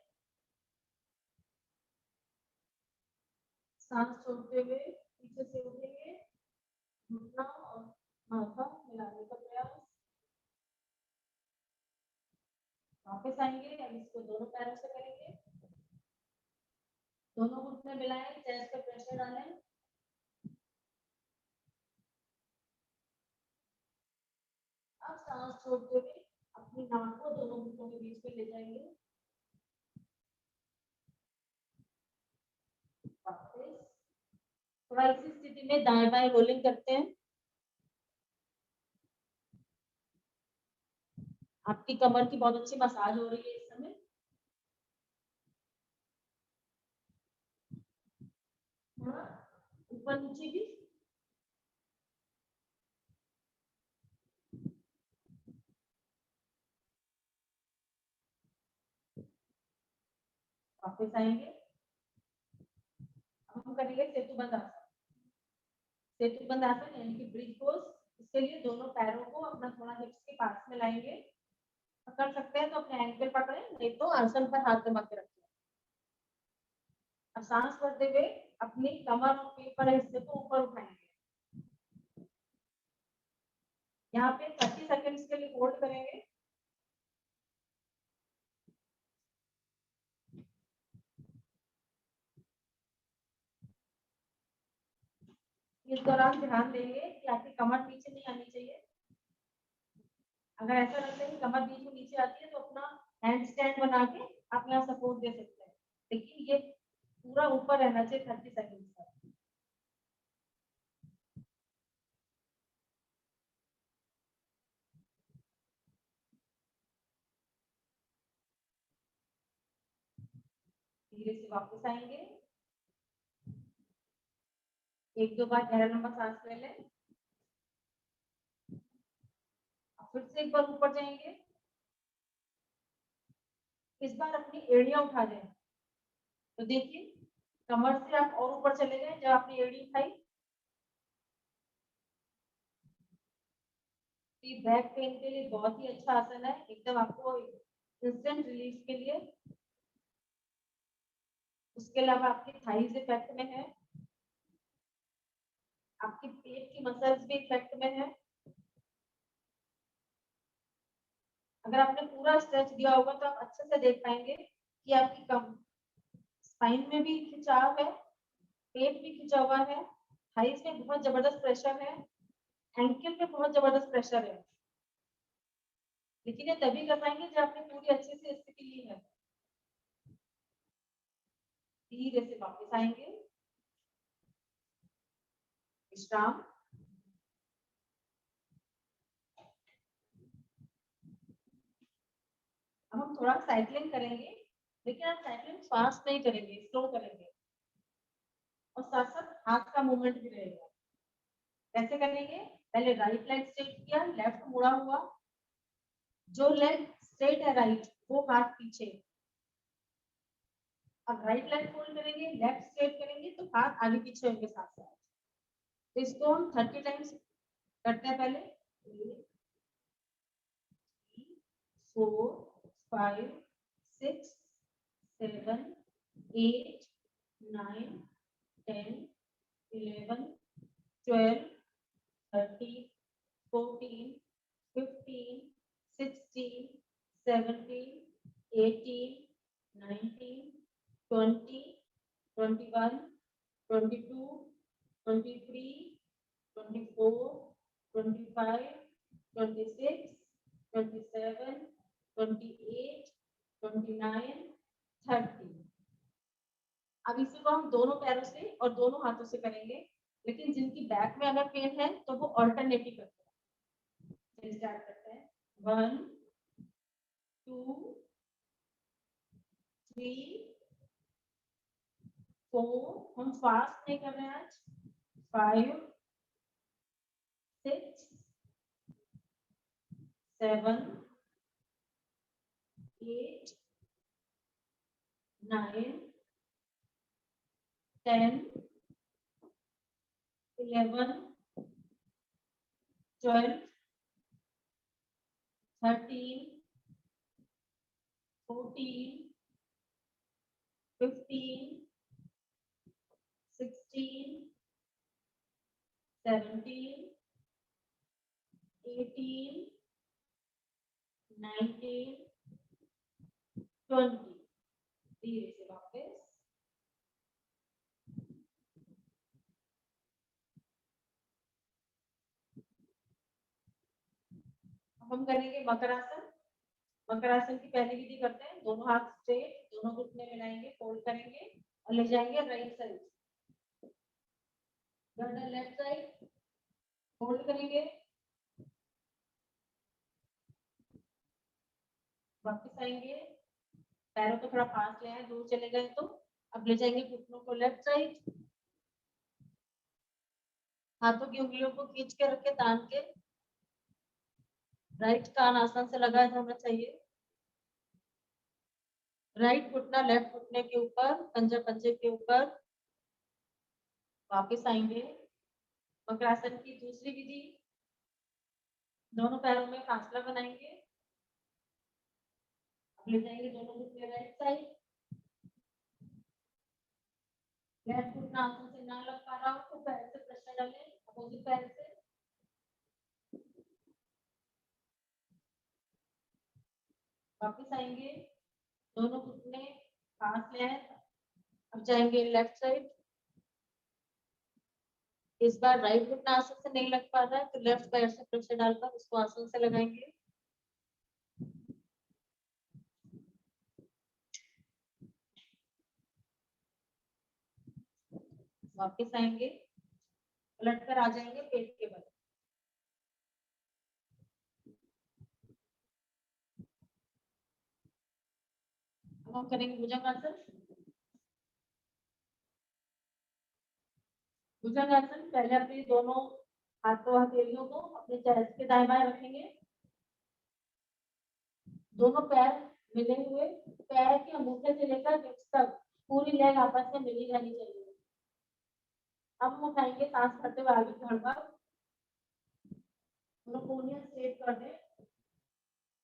सांस छोड़ते हुए पीछे से उठेंगे, घुटना और माथा मिलाने का प्रयास। वापस आएंगे, अब इसको दोनों पैरों से करेंगे, दोनों घुटने मिलाएं, चेस्ट पे प्रेशर डालें। अब सांस छोड़ते हुए अपनी नाक को दोनों घुटनों के बीच में ले जाएंगे। वापस थोड़ा इसी स्थिति में दाएं बाएं रोलिंग करते हैं। आपकी कमर की बहुत अच्छी मसाज हो रही है इस समय। थोड़ा ऊपर नीचे भी। वापस आएंगे, अब हम करेंगे सेतुबंध आसन। सेतुबंध आसन यानी कि ब्रिज पोज। इसके लिए दोनों पैरों को अपना थोड़ा हिप्स के पास में लाएंगे। पकड़ सकते हैं तो अपने एंकल पकड़े, नहीं तो आसन पर हाथ जमा के रखें। अब सांस भरते हुए अपनी कमर और पीठ पर हिस्से को ऊपर उठाएंगे। यहाँ पे 30 सेकंड्स के लिए होल्ड करेंगे। इस दौरान ध्यान देंगे कि आपकी कमर नीचे नहीं आनी चाहिए। अगर ऐसा लगता है कि कमर बीच में नीचे आती है तो अपना हैंड स्टैंड बना के आप यहाँ सपोर्ट दे सकते हैं, लेकिन ये पूरा ऊपर रहना चाहिए 30 सेकंड तक। धीरे से वापस आएंगे, एक दो बार गहरा लंबा सांस ले लें, फिर से एक बार ऊपर जाएंगे। इस बार अपनी एड़ियां उठा दें, तो देखिए कमर से आप और ऊपर चले गए जब आपने एड़ी उठाई। ये बैक पेन के लिए बहुत ही अच्छा आसन है, एकदम आपको इंस्टेंट रिलीफ के लिए। उसके अलावा आपकी थाइज इफेक्ट में है, आपकी पेट की मसल्स भी इफेक्ट में है। अगर आपने पूरा स्ट्रेच दिया होगा तो आप अच्छे से देख पाएंगे कि आपकी कम स्पाइन में भी खिंचाव है, पेट भी खिंचा हुआ है, थाइज में बहुत जबरदस्त प्रेशर है, एंकल पे बहुत जबरदस्त प्रेशर है। लेकिन ये तभी कर पाएंगे जब आपने पूरी अच्छे से स्थिति ली है। धीरे से वापस आएंगे, विश्राम। अब हम थोड़ा साइकिलिंग करेंगे, लेकिन आप साइकिलिंग फास्ट नहीं करेंगे, स्लो करेंगे, और साथ साथ हाथ का मूवमेंट भी रहेगा। कैसे करेंगे? पहले राइट लेग स्ट्रेट किया, लेफ्ट मुड़ा हुआ, जो लेग स्ट्रेट है राइट वो हाथ पीछे। अब राइट लेग फोल्ड करेंगे, लेफ्ट स्ट्रेट करेंगे तो हाथ आगे पीछे होंगे साथ साथ। तो इसको हम 30 टाइम्स करते हैं। पहले 4 5 6 7 8 9 10 11 12 13 14 15 16 17 18 19 20 21 22 23 24 25 26 27 28 29 30। अब इसी को हम दोनों पैरों से और दोनों हाथों से करेंगे, लेकिन जिनकी बैक में अगर पेन है तो वो ऑल्टरनेटिव करते हैं। स्टार्ट करते हैं, 1 2 3 4, हम फास्ट नहीं कर रहे हैं आज, 5 6 7 8 9 10 11 12 13 14 15 16 17 18 19 20। धीरे से वापस। अब हम करेंगे मकरासन। मकरासन की पहली विधि करते हैं, दोनों हाथ स्ट्रेट, दोनों घुटने मिलाएंगे, फोल्ड करेंगे और ले जाएंगे राइट साइड, गर्दन लेफ्ट साइड, फोल्ड करेंगे, वापस आएंगे, पैरों को थोड़ा पास ले आए, दूर चले गए तो अब ले जाएंगे घुटनों को लेफ्ट साइड, हाथों की उंगलियों को खींच के रखे, तान के, राइट कान आसान से लगाया जाना चाहिए, राइट घुटना लेफ्ट घुटने के ऊपर, पंजा पंजे के ऊपर। वापस आएंगे, मकरासन की दूसरी विधि, दोनों पैरों में फासला बनाएंगे, ले जाएंगे दोनों घुटने राइट साइड, लेफ्ट घुटना आसन से ना लग पा रहा हो तो पैर से प्रेशर डालें, अपोजिट पैर से। वापस आएंगे, दोनों घुटने पास ले आए, अब जाएंगे लेफ्ट साइड, इस बार राइट घुटना आसन से नहीं लग पा रहा है तो लेफ्ट पैर से प्रेशर डालकर उसको आसन से लगाएंगे। वापस आएंगे, उलट कर आ जाएंगे पेट के बल। अब हम करेंगे भुजंगासन। भुजंगासन पहले अपने दोनों हाथों हथेलियों को अपने चेस्ट के दाएं बाएं रखेंगे। दोनों पैर मिले हुए, पैर के अंगूठे से लेकर नीचे तक पूरी लेग आपस में मिली रहनी चाहिए। अब हम उठाएंगे सांस भरते हुए आगे बढ़कर कोनिया स्ट्रेट कर दें।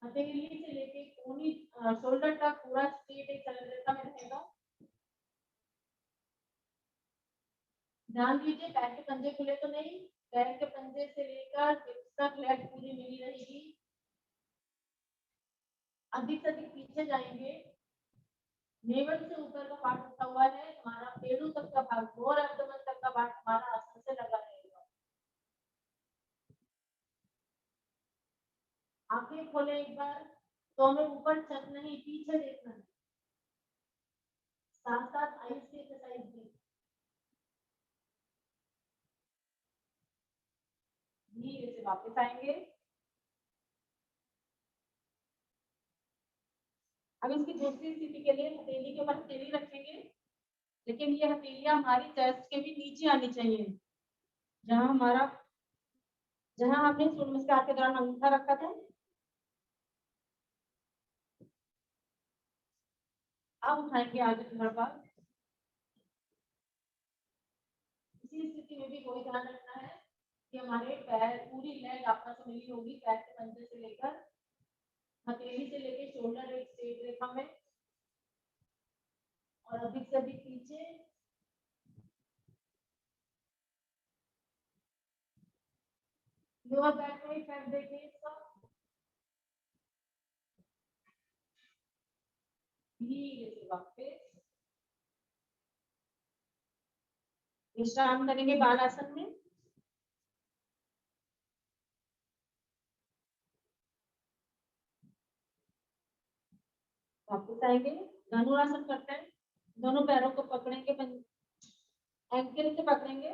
हथेली से लेके कोनी शोल्डर तक पूरा स्ट्रेट एक सरल रेखा में रहेगा। ध्यान दीजिए पैर के पंजे खुले तो नहीं, पैर के पंजे से लेकर हिप्स तक लेग पूरी मिली रहेगी। अधिक से अधिक पीछे जाएंगे, नेवल से ऊपर का पार्ट उठा हुआ है, हमारा पेड़ू तक का भाग, लोअर एब्डोमेन तक का पार्ट हमारा आसन से लगा रहेगा। आंखें खोले एक बार, तो हमें ऊपर छत नहीं पीछे देखना है, साथ साथ आइस की एक्सरसाइज भी। धीरे से वापस आएंगे। अब इसकी दूसरी स्थिति के लिए हथेली के ऊपर हथेली रखेंगे, लेकिन ये हथेलियां हमारी चेस्ट के भी नीचे आनी चाहिए, जहां हमने सूर्य नमस्कार के दौरान अंगूठा रखा था। अब उठाएंगे आगे धड़ पर। इसी स्थिति में भी वही ध्यान रखना है कि हमारे पैर पूरी लेग आपस में मिली होगी, पैर के पंजे से लेकर हथेली से लेकर शोल्डर एक स्ट्रेट रेखा में, और अधिक से अधिक पीछे। लोअर बैक में इफेक्ट देखिए इसका। धीरे से वापस विश्राम करेंगे बालासन में। वापस आएंगे, धनुरासन करते हैं। दोनों पैरों को पकड़ेंगे, एंकल से पकड़ेंगे,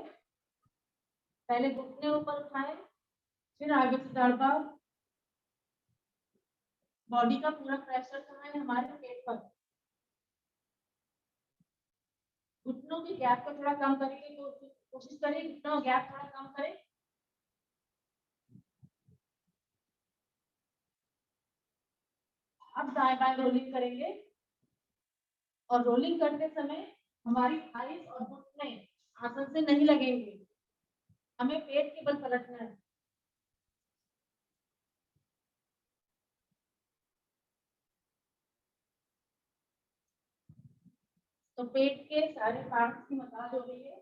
पहले घुटने ऊपर उठाएं, फिर आगे से दाढ़ भाग। बॉडी का पूरा प्रेशर कहाँ है? हमारे पेट पर। घुटनों की गैप को थोड़ा कम करेंगे, तो कोशिश करें घुटनों गैप थोड़ा कम करें। अब दाएं बाएं रोलिंग करेंगे, और रोलिंग करते समय हमारी थाइस और घुटने आसन से नहीं लगेंगे, हमें पेट के बल पलटना है। तो पेट के सारे पार्ट्स की मसाज हो रही है,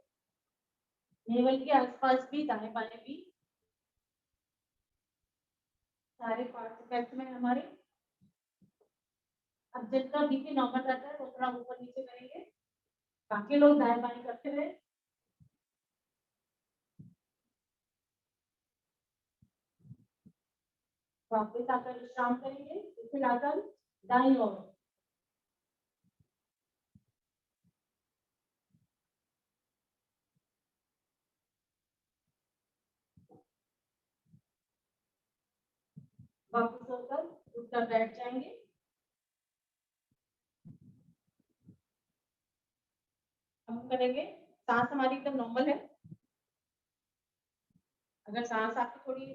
नेवल के आसपास भी, दाएं बाएं भी, सारे पार्ट्स इफेक्ट में हमारे। अब जितना बीपी नॉर्मल रहता है वो थोड़ा ऊपर नीचे करेंगे, बाकी लोग दाएं बाएं करते रहे। वापस आकर विश्राम करेंगे, फिर आकर दाईं ओर। वापस होकर उठकर बैठ जाएंगे। हम करेंगे, सांस हमारी एकदम नॉर्मल है। अगर सांस आपकी थोड़ी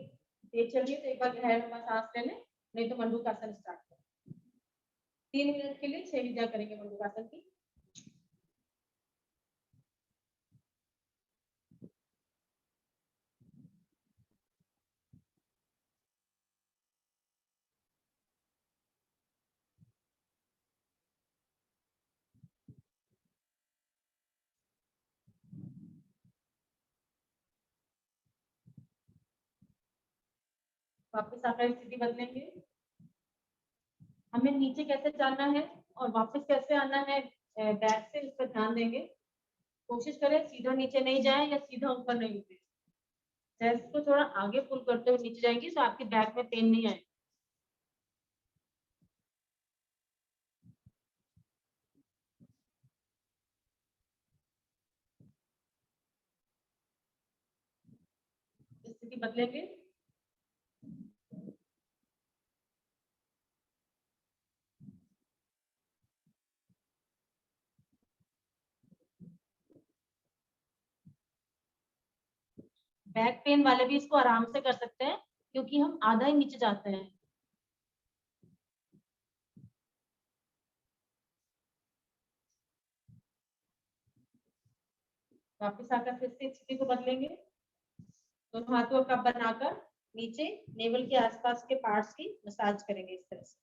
तेज चल रही है तो एक बार गहरा सांस ले लें, नहीं तो मंडूकासन स्टार्ट करें। 3 मिनट के लिए 6 विद्या करेंगे मंडूकासन की। वापस आकर स्थिति बदलेंगे। हमें नीचे कैसे जाना है और वापस कैसे आना है बैक से, इस पर ध्यान देंगे। कोशिश करें सीधा नीचे नहीं जाए या सीधा ऊपर नहीं उठे। चेस्ट को थोड़ा आगे पुल करते हुए नीचे जाएंगे तो आपके बैक में पेन नहीं आए। स्थिति बदलेंगे। बैक पेन वाले भी इसको आराम से कर सकते हैं क्योंकि हम आधा ही नीचे जाते हैं। वापस आकर फिर से स्थिति को बदलेंगे। दोनों हाथों का कप बनाकर नीचे नेवल के आसपास के पार्ट्स की मसाज करेंगे इस तरह से।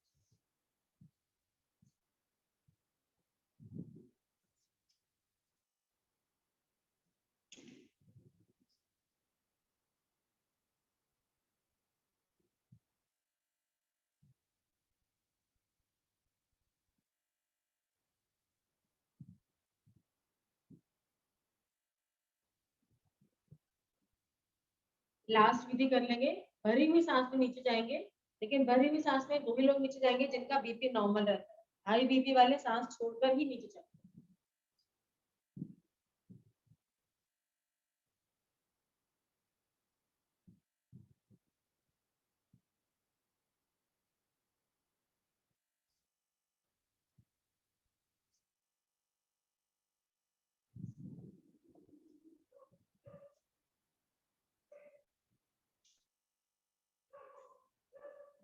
लास्ट विधि कर लेंगे। भरी हुई सांस में नीचे जाएंगे, लेकिन भरी हुई सांस में वही लोग नीचे जाएंगे जिनका बीपी नॉर्मल रहता है। हाई बीपी वाले सांस छोड़कर ही नीचे जाएंगे।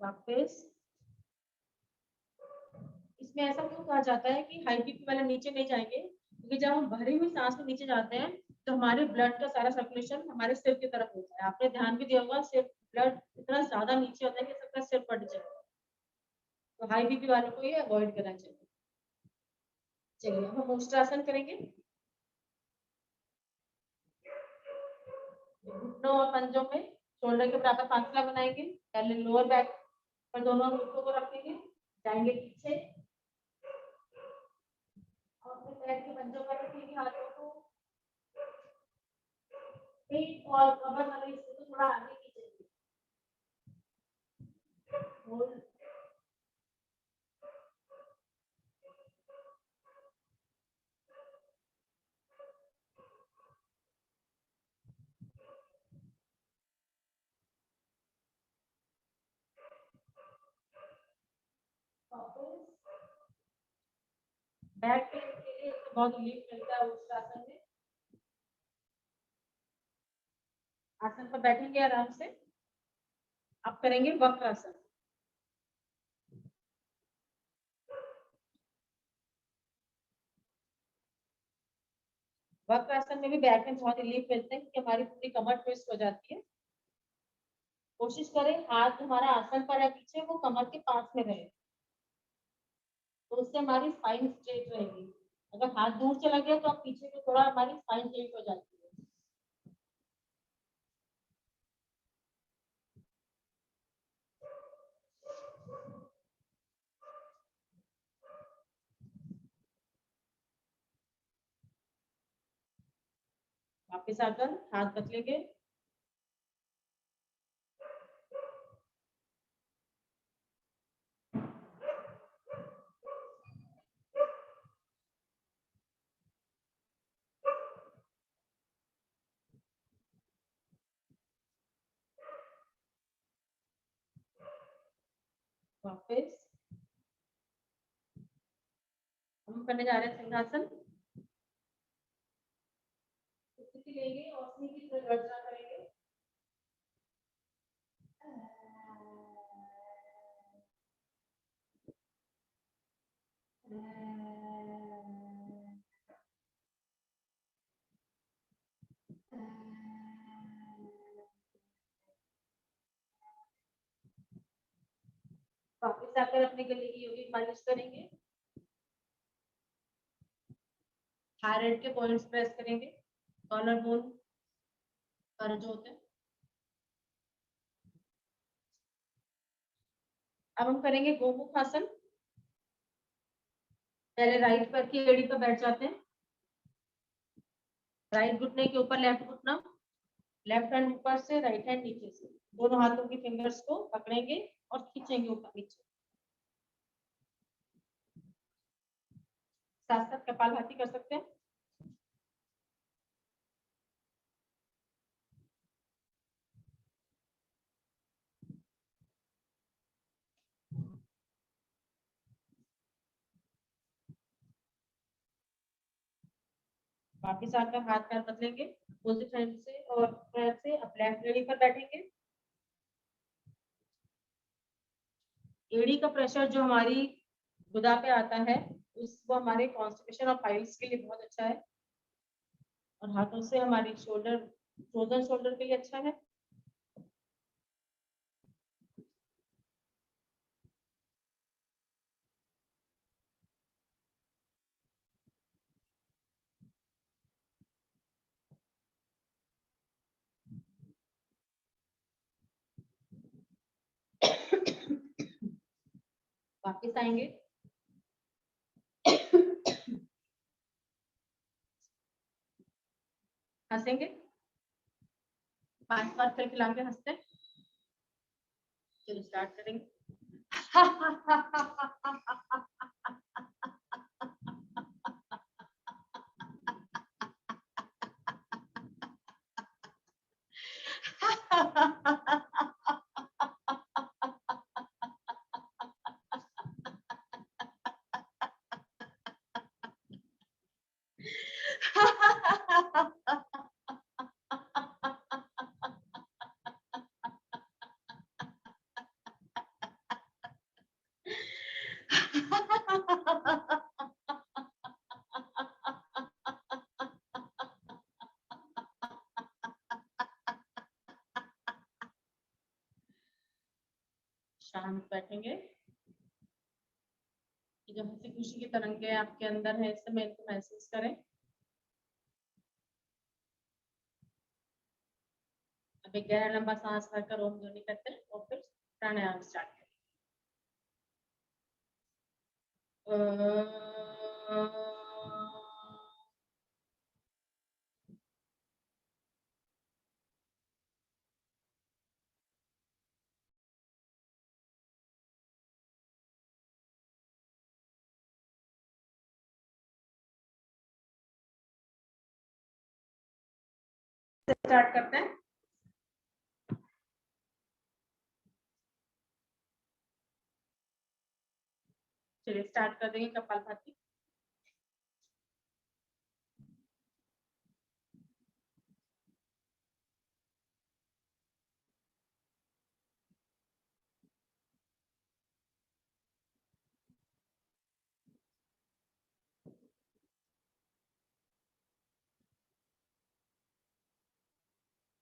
वापस इसमें ऐसा क्यों कहा जाता है कि हाई बीपी वाले नीचे नहीं जाएंगे, क्योंकि जब हम भरी हुई सांस में नीचे जाते हैं तो हमारे ब्लड का सारा सर्कुलेशन हमारे सिर की तरफ होता है। आपने ध्यान भी दिया होगा, सिर ब्लड इतना ज्यादा नीचे होता है कि सबका सिर फट जाए। तो हाई बीपी वालों को ये अवॉइड करना चाहिए। चलिए हम मुद्रासन करेंगे। घुटनों और पंजों में शोल्डर के बराबर फासला बनाएंगे। पहले लोअर बैक पर दोनों अंगूठों को रखेंगे, जाएंगे पीछे और फिर पैर के पंजों पर रखेंगे हाथों को। पेट और कमर वाले हिस्से को थोड़ा आगे खींचेंगे। होल्ड। बैक पेन के लिए बहुत रिलीफ मिलता है उस आसन में। आसन पर बैठेंगे आराम से। अब करेंगे वक्रासन। वक्रासन में भी बैक में बहुत रिलीफ मिलते हैं क्योंकि हमारी पूरी कमर ट्विस्ट हो जाती है। कोशिश करें हाथ हमारा आसन पर है पीछे, वो कमर के पास में रहे, तो उससे हमारी स्पाइन स्ट्रेट रहेगी। अगर हाथ दूर चला गया तो आप पीछे को थोड़ा हमारी स्पाइन स्ट्रेट हो जाती है। वापस आकर हाथ बदलेंगे। वापस हम करने जा रहे हैं सिंहासन। स्थिति लेंगे और उसी की तरह गर्जना करेंगे। वापस आकर अपने गले की योगिक मालिश करेंगे। थायराइड के पॉइंट्स प्रेस करेंगे, कॉलर बोन पर जो होते हैं। अब हम करेंगे गोमुख आसन। पहले राइट पैर की एड़ी पर बैठ जाते हैं। राइट घुटने के ऊपर लेफ्ट घुटना, लेफ्ट हैंड ऊपर से, राइट हैंड नीचे से, दोनों हाथों की फिंगर्स को पकड़ेंगे और खींचेंगे ऊपर नीचे। साथ साथ कपालभाति कर सकते हैं। वापिस आकर हाथ पैर बदलेंगे, अपोजिट हैंड से और पैर से अब लेफ्ट एड़ी पर बैठेंगे। एड़ी का प्रेशर जो हमारी गुदा पे आता है उसको हमारे कॉन्स्टिपेशन और पाइल्स के लिए बहुत अच्छा है, और हाथों से हमारी शोल्डर, फ्रोजन शोल्डर के लिए अच्छा है। वापिस आएंगे, हंसेंगे, 5 बार फिर खिला के हंसते हैं। चलो स्टार्ट करेंगे। शांत बैठेंगे। जो हंसी खुशी की तरंगे आपके अंदर है, इस समय इनको महसूस करें। अब एक गहरा लंबा सांस भरकर ओम ध्वनि करते हैं और फिर प्राणायाम स्टार्ट करें। स्टार्ट करते हैं। चलिए स्टार्ट कर देंगे कपालभाति।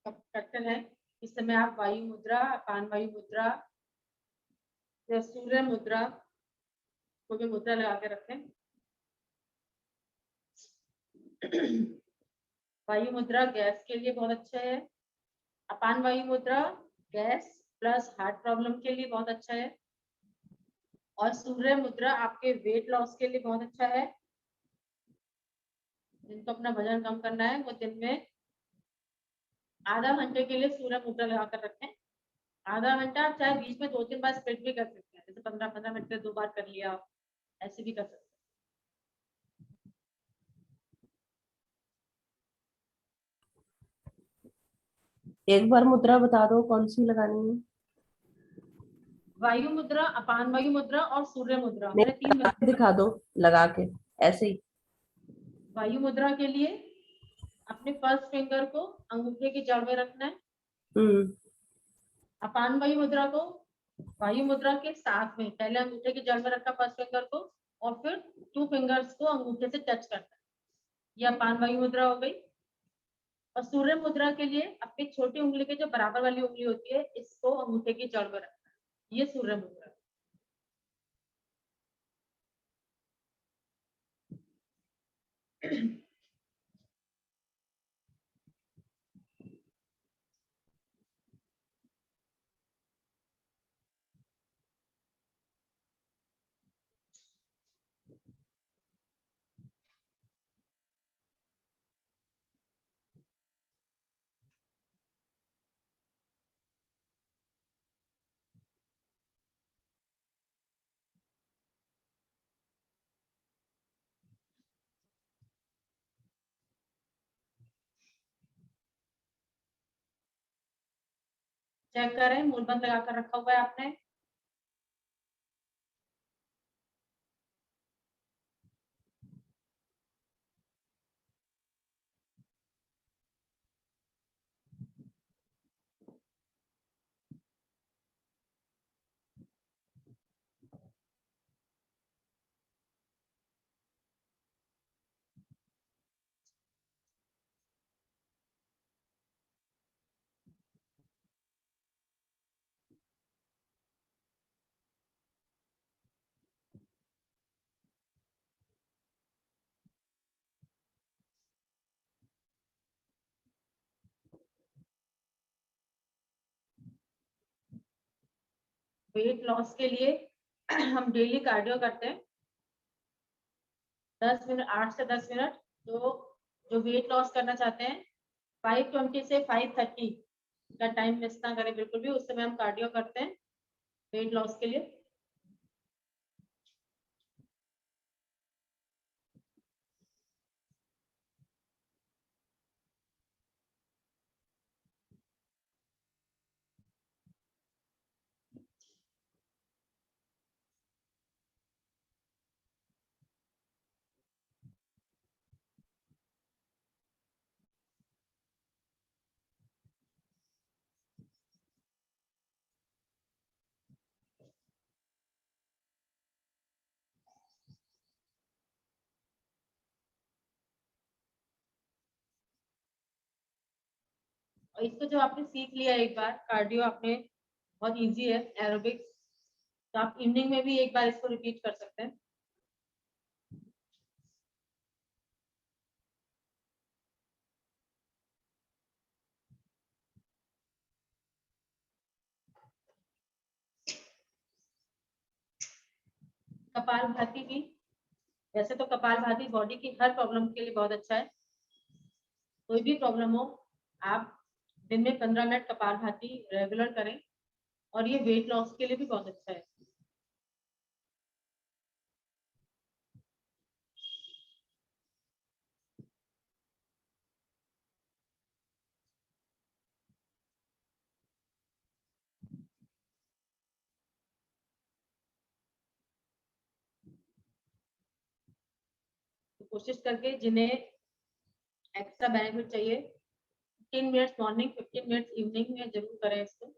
करते हैं। इस समय आप वायु मुद्रा, अपान वायु मुद्रा या सूर्य मुद्रा को भी मुद्रा लगा के रखें। वायु मुद्रा गैस के लिए बहुत अच्छा है। अपान वायु मुद्रा गैस प्लस हार्ट प्रॉब्लम के लिए बहुत अच्छा है, और सूर्य मुद्रा आपके वेट लॉस के लिए बहुत अच्छा है। जिनको अपना वजन कम करना है वो दिन में आधा घंटे के लिए सूर्य मुद्रा लगा कर रखें। आधा घंटा, आप चाहे बीच में 2-3 बार स्प्लिट भी कर सकते हैं, जैसे 15-15 मिनट में 2 बार कर लिया, ऐसे भी कर सकते हैं। एक बार मुद्रा बता दो कौन सी लगानी है। वायु मुद्रा, अपान वायु मुद्रा और सूर्य मुद्रा, नहीं, मैंने 3 लगा के दिखा दो, लगा के ऐसे ही। वायु मुद्रा के लिए अपने फर्स्ट फिंगर को अंगूठे की जड़ में रखना है। अपान वायु मुद्रा को वायु मुद्रा के साथ में पहले अंगूठे की जड़ में रखा फर्स्ट फिंगर को, और फिर 2 फिंगर्स को अंगूठे से टच करना है। यह अपान वायु मुद्रा हो गई। और सूर्य मुद्रा के लिए अपनी छोटी उंगली के जो बराबर वाली उंगली होती है, इसको अंगूठे की जड़ में रखना है। ये सूर्य मुद्रा। चेक करें, मूल बंद लगा कर रखा हुआ है आपने। वेट लॉस के लिए हम डेली कार्डियो करते हैं 10 मिनट, 8 से 10 मिनट। तो जो वेट लॉस करना चाहते हैं 5:20 से 5:30 का टाइम मिस ना करें बिल्कुल भी, उस समय हम कार्डियो करते हैं वेट लॉस के लिए। और इसको जो आपने सीख लिया एक बार कार्डियो आपने, बहुत इजी है एरोबिक्स, तो आप इवनिंग में भी एक बार इसको रिपीट कर सकते हैं। कपालभाति भी, वैसे तो कपालभाति बॉडी की हर प्रॉब्लम के लिए बहुत अच्छा है। कोई भी प्रॉब्लम हो, आप दिन में 15 मिनट कपालभाति रेगुलर करें, और ये वेट लॉस के लिए भी बहुत अच्छा है। तो कोशिश करके जिन्हें एक्स्ट्रा बेनिफिट चाहिए 15 मिनट्स मॉर्निंग, 15 मिनट्स इवनिंग में जरूर करें इसको।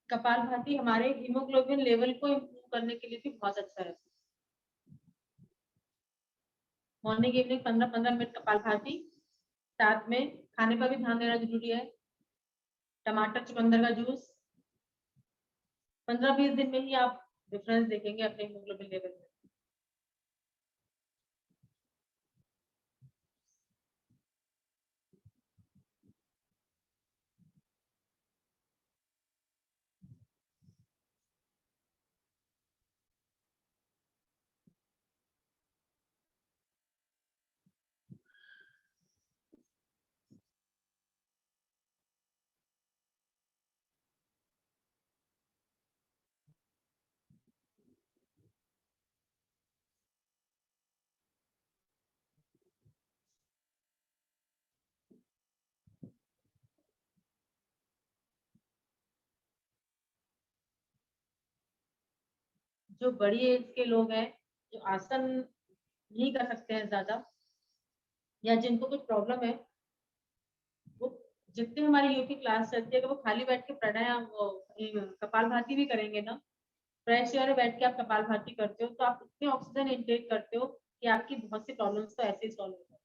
कपालभाति हमारे हीमोग्लोबिन लेवल को इम्प्रूव करने के लिए भी बहुत अच्छा है। मॉर्निंग इवनिंग 15-15 मिनट कपालभाति, साथ में खाने पर भी ध्यान देना जरूरी है। टमाटर चुकंदर का जूस, 15-20 दिन में ही आप डिफरेंस देखेंगे अपने हीमोग्लोबिन लेवल में। जो बड़ी एज के लोग हैं, जो आसन नहीं कर सकते हैं ज्यादा, या जिनको कुछ प्रॉब्लम है, वो जितने हमारी योग की क्लास चलती है, अगर वो खाली बैठ के प्राणायाम कपालभाति भी करेंगे ना, फ्रेश एयर में बैठ के आप कपालभाति करते हो, तो आप इतने ऑक्सीजन इनटेक करते हो कि आपकी बहुत सी प्रॉब्लम्स तो ऐसे ही सॉल्व हो जाती है।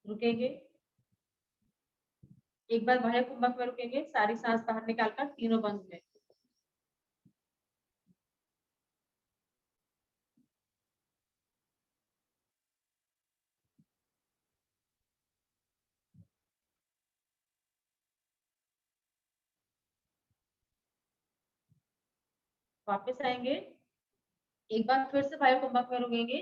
रुकेंगे, एक बार बाह्य कुंभक में रुकेंगे, सारी सांस बाहर निकालकर तीनों बंद में। वापस आएंगे, एक बार फिर से बाह्य कुंभक में रुकेंगे,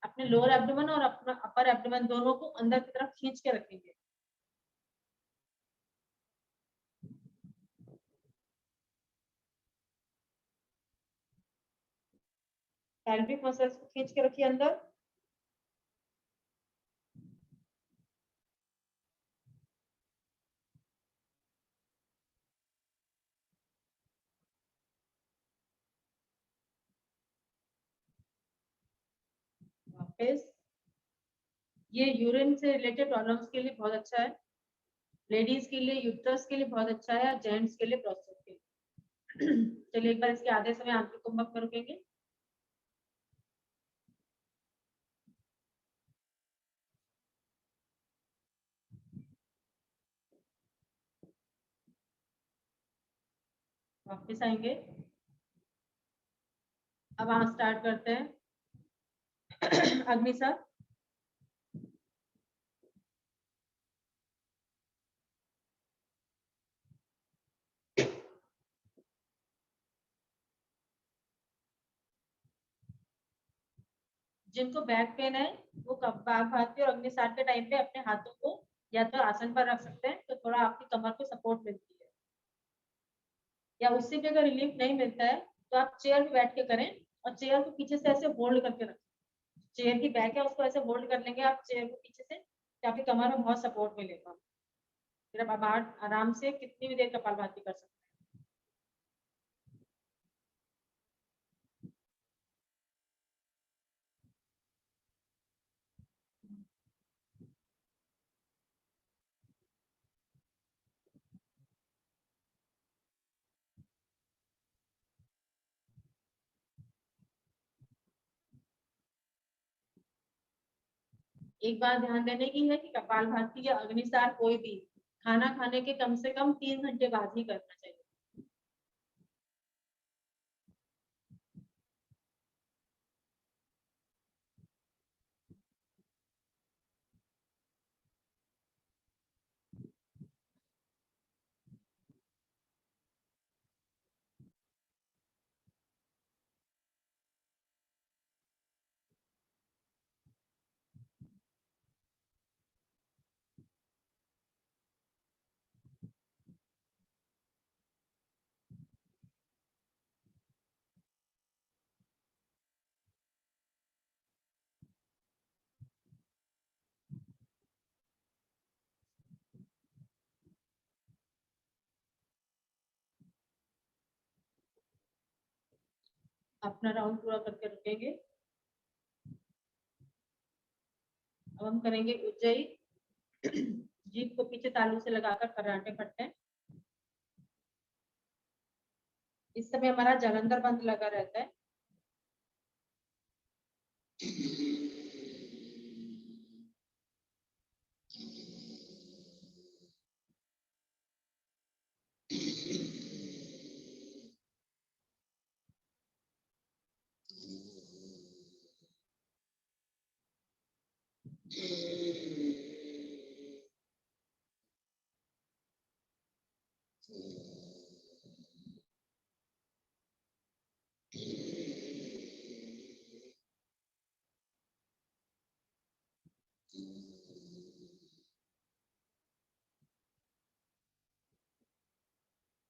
अपने लोअर एब्डोमेन और अपना अपर एब्डोमेन दोनों को अंदर की तरफ खींच के रखेंगे। पेल्विक मसल्स को खींच के रखिए अंदर। वापस, ये यूरिन से रिलेटेड प्रॉब्लम्स के लिए बहुत अच्छा है, लेडीज के लिए यूट्रस के लिए बहुत अच्छा है, जेंट्स के लिए प्रोस्टेट के लिए। चलिए एक बार इसके आधे समय आंतरिक कुंभक में रुकेंगे। वापस आएंगे, अब हम स्टार्ट करते हैं अग्नि सर। जिनको बैक पेन है वो कपालभाति और अग्निसार के टाइम पे अपने हाथों को या तो आसन पर रख सकते हैं, तो थोड़ा आपकी कमर को सपोर्ट मिलती है, या उससे भी अगर रिलीफ नहीं मिलता है तो आप चेयर पे बैठ के करें और चेयर को पीछे से ऐसे होल्ड करके रखें। चेयर की बैक है उसको ऐसे होल्ड कर लेंगे आप चेयर को पीछे से, तो आपकी कमर में बहुत सपोर्ट मिलेगा। फिर आप आराम से कितनी भी देर कपालभाति कर सकते हैं। एक बात ध्यान देने की है कि कपालभाति या अग्निसार कोई भी खाना खाने के कम से कम 3 घंटे बाद ही करना चाहिए। अपना राउंड पूरा करके रुकेंगे। अब हम करेंगे उज्जयी। जीभ को पीछे तालू से लगाकर कर्राटे पड़ते हैं। इस समय हमारा जालंधर बंद लगा रहता है।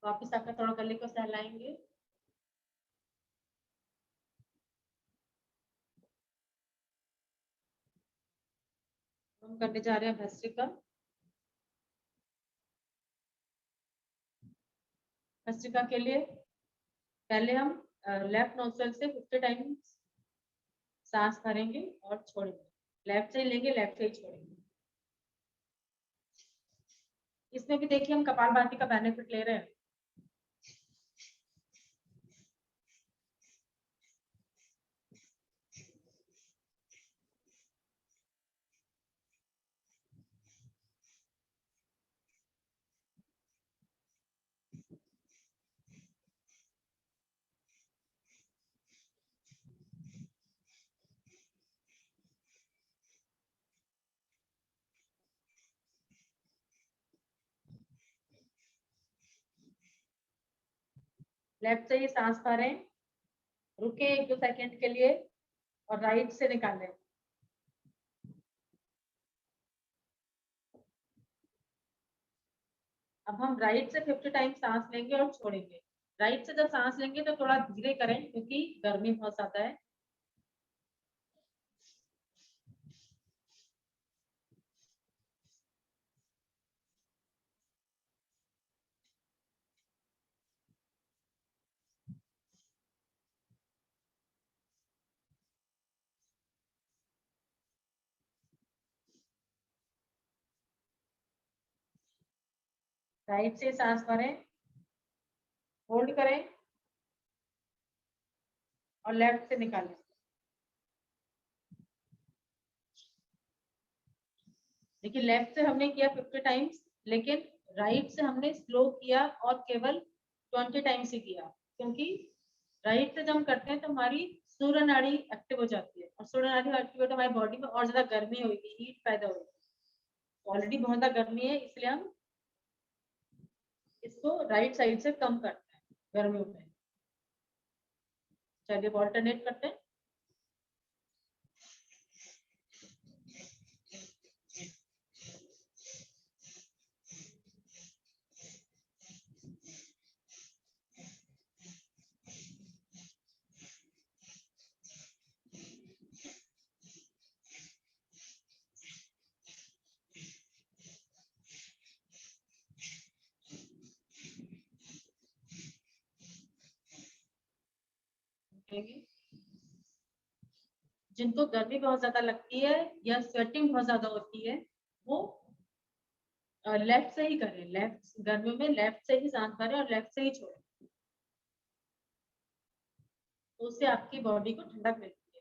वापिस आकर थोड़ा गले को सहलाएंगे। हम करने जा रहे हैं भस्त्रिका। भस्त्रिका के लिए पहले हम लेफ्ट नोस्ट्रल से 50 टाइम्स सांस भरेंगे और छोड़ेंगे। लेफ्ट से लेंगे, लेफ्ट से ही छोड़ेंगे। इसमें भी देखिए हम कपालभाति का बेनिफिट ले रहे हैं। लेफ्ट से ही सांस भरें, रुके 1-2 सेकंड के लिए और राइट से निकालें। अब हम राइट से 50 टाइम सांस लेंगे और छोड़ेंगे। राइट से जब सांस लेंगे तो थोड़ा धीरे करें क्योंकि गर्मी बहुत ज्यादा है। राइट से सांस भरें, होल्ड करें और लेफ्ट से निकालें। देखिए लेफ्ट से हमने किया 50 टाइम्स, लेकिन राइट से हमने स्लो किया और केवल 20 टाइम्स ही किया, क्योंकि राइट से जब हम करते हैं तो हमारी सूर्य नाड़ी एक्टिव हो जाती है, और सूर्य नाड़ी एक्टिव हो तो हमारी बॉडी में और ज्यादा गर्मी होगी, हीट पैदा होगी। ऑलरेडी बहुत ज्यादा गर्मी है, इसलिए हम इसको राइट साइड से कम करते हैं गर्मियों में। चलिए ऑल्टरनेट करते हैं। जिनको गर्मी बहुत ज्यादा लगती है या स्वेटिंग बहुत ज्यादा होती है, वो लेफ्ट से ही करें। लेफ्ट गर्मियों में लेफ्ट से ही सांस भरें और लेफ्ट से ही छोड़ें, तो उससे आपकी बॉडी को ठंडक मिलती है।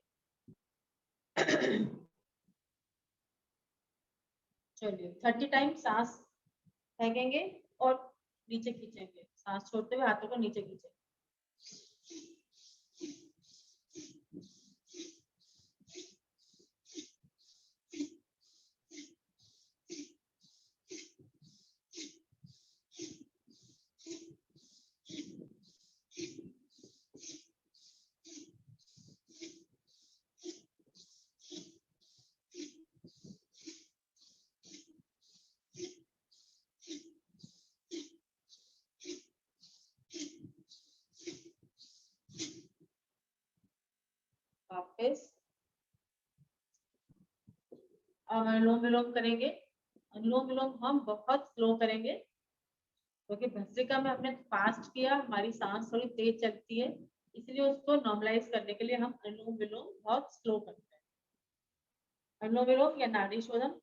चलिए 30 टाइम सांस फेंकेंगे और नीचे खींचेंगे, सांस छोड़ते हुए हाथों को नीचे खींचेंगे। वापस अनुलोम विलोम करेंगे। अनुलोम विलोम हम बहुत स्लो करेंगे, क्योंकि भस्त्रिका में हमने फास्ट किया, हमारी सांस थोड़ी तेज चलती है, इसलिए उसको नॉर्मलाइज करने के लिए हम अनुलोम विलोम बहुत स्लो करते हैं। अनुलोम विलोम या नाड़ी शोधन।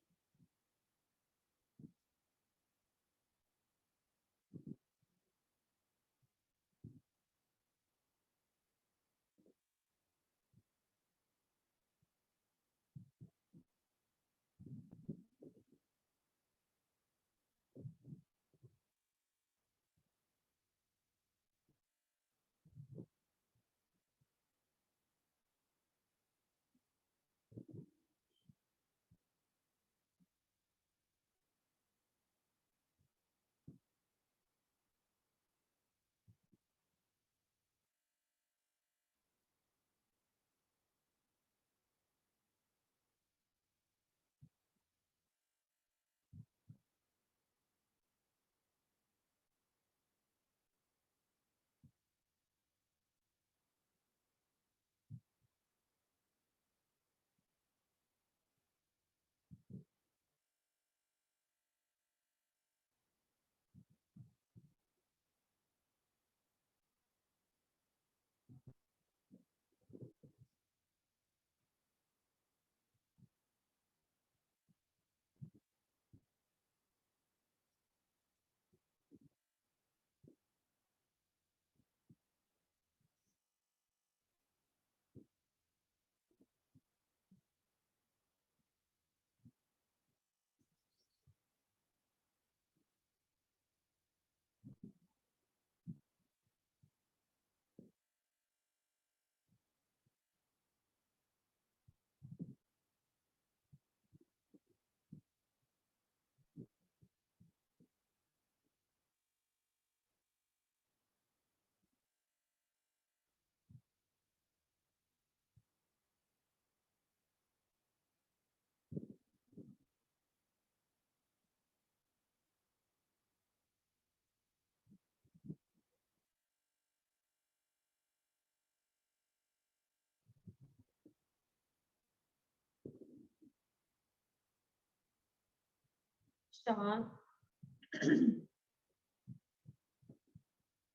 शांत।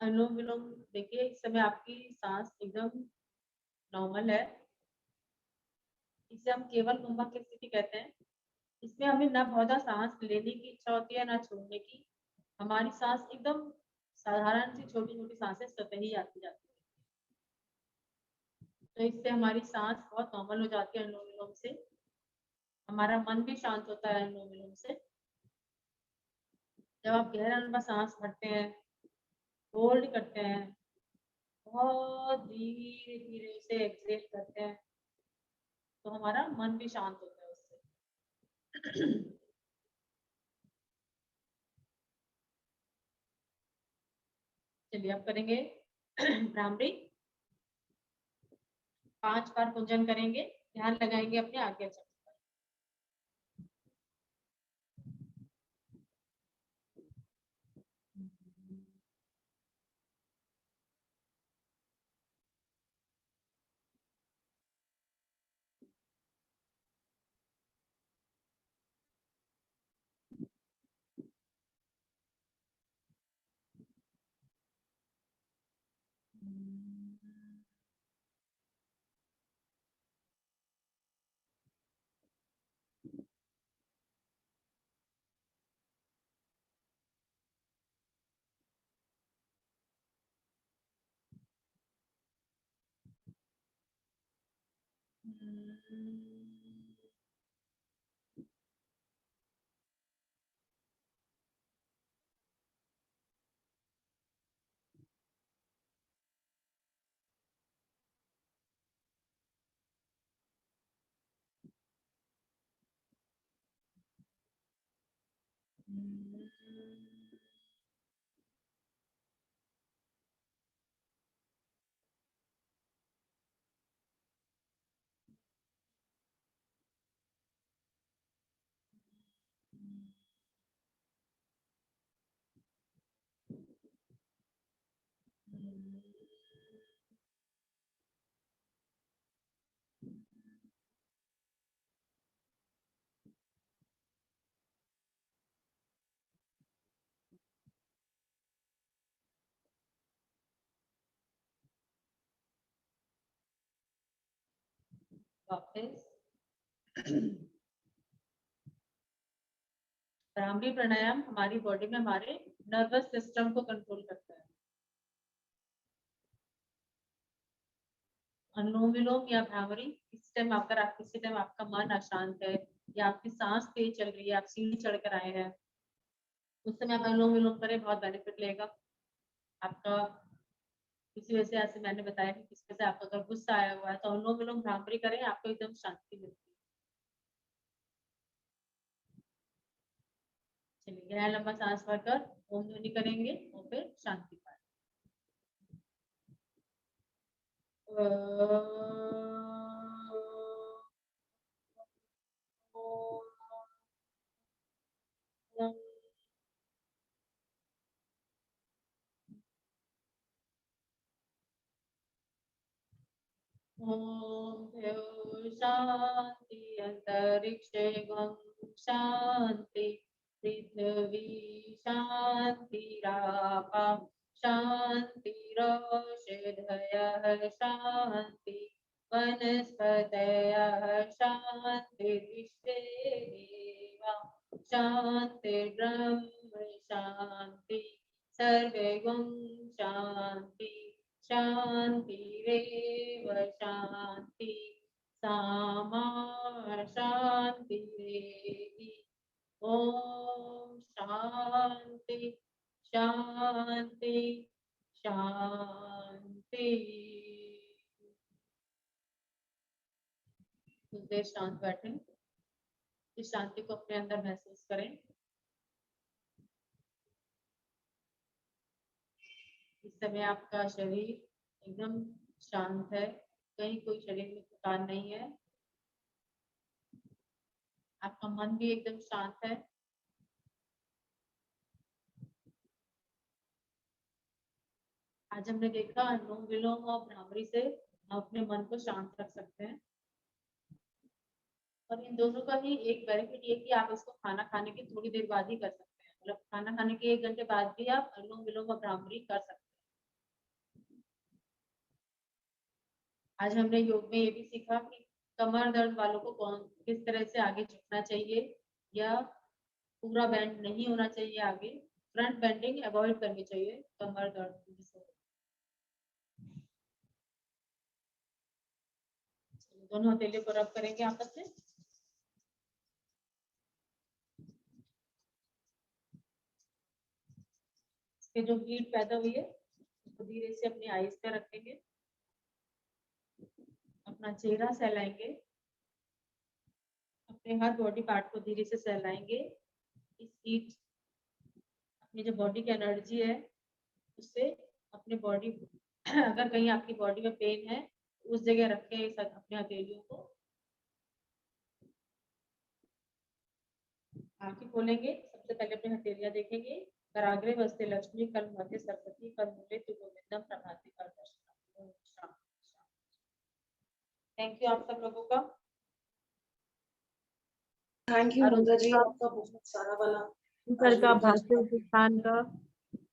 अनुलोम विलोम देखिए, इस समय आपकी सांस एकदम नॉर्मल है। इसे हम केवल कुंभक की स्थिति कहते हैं। इसमें हमें ना बहुत ज्यादा सांस लेने की इच्छा होती है ना छोड़ने की। हमारी सांस एकदम साधारण सी छोटी छोटी सांसें सतही आती जाती है। तो इससे हमारी सांस बहुत नॉर्मल हो जाती है अनुलोम विलोम से। हमारा मन भी शांत होता है अनुलोम विलोम से। जब आप गहरा लंबा सांस भरते हैं, होल्ड करते हैं, बहुत धीरे धीरे उसे एक्सहेल करते हैं, तो हमारा मन भी शांत होता है उससे। चलिए अब करेंगे भ्रामरी। 5 बार कुंजन करेंगे। ध्यान लगाएंगे अपने आगे चक्र पर। वापस भ्रामरी प्राणायाम हमारी बॉडी में हमारे नर्वस सिस्टम को कंट्रोल करता है। अनुलोम विलोम या भ्रामरी, इस टाइम अगर आप किसी टाइम आपका मन अशांत है या आपकी सांस तेज चल रही है, आप सीढ़ी चढ़कर आए हैं, उस समय आप अनुलोम विलोम करें, बहुत बेनिफिट लेगा आपका। किसी वजह से, ऐसे मैंने बताया कि किसी वजह से आपका अगर गुस्सा आया हुआ है तो अनुलोम विलोम भ्रामरी करें, आपको एकदम शांति मिलती है। चलिए गहरा लंबा सांस भरकर ओम ध्वनि करेंगे और फिर शांति पाठ। ओम शांति अंतरिक्षे शांति पृथ्वी शांतिरापा शांतिरोषधयः शांति वनस्पतयः शांतिर्विश्वे देवा शांतिर्ब्रह्म शांति सर्वे गुण शांति शांतिरेव शांति सामा शांतिरेधि। ओम शांति शांति शांति। कुछ देर शांत बैठे, इस शांति को अपने अंदर महसूस करें। इस समय आपका शरीर एकदम शांत है, कहीं कोई शरीर में थकान नहीं है, आपका मन भी एकदम शांत है। आज हमने देखा अनुलोम विलोम और भ्रामरी से हम अपने मन को शांत रख सकते हैं। और इन दोनों का ही एक बेनिफिट ये कि आप इसको खाना खाने के थोड़ी देर बाद ही कर सकते हैं, मतलब खाना खाने के 1 घंटे बाद भी आप अनुलोम विलोम और भ्रामरी कर सकते हैं। आज हमने योग में ये भी सीखा कि कमर दर्द वालों को किस तरह से आगे झुकना चाहिए या पूरा बेंड नहीं होना चाहिए, आगे फ्रंट बेंडिंग अवॉइड करनी चाहिए कमर दर्द जिसको। दोनों हथेली को रब करेंगे आपस में। इसके जो हीट पैदा हुई है उसको धीरे से अपनी आईज पे रखेंगे, अपना चेहरा सहलाएंगे, अपने हर बॉडी पार्ट को धीरे से सहलाएंगे। इस हीट अपनी जो बॉडी की एनर्जी है उससे अपनी बॉडी अगर कहीं आपकी बॉडी में पेन है उस जगह रखें अपने हथेलियों को। आंखें खोलेंगे, सबसे पहले अपनी हथेलियां देखेंगे। कराग्रे वस्ते लक्ष्मी कल मध्य सरस्वती कल मूले तु गोविंदम प्रभाते कर दर्शन। थैंक यू आप सब लोगों का। थैंक यू अरुण मुग्धा जी, का- आपका बहुत सारा वाला सर का, आज मुग्धा जी भास्कर खान का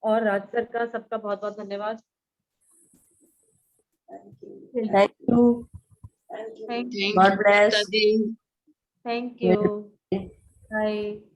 और राज सर का, सबका बहुत बहुत धन्यवाद। Thank you thank you, thank you thank God bless. Thank you, bye.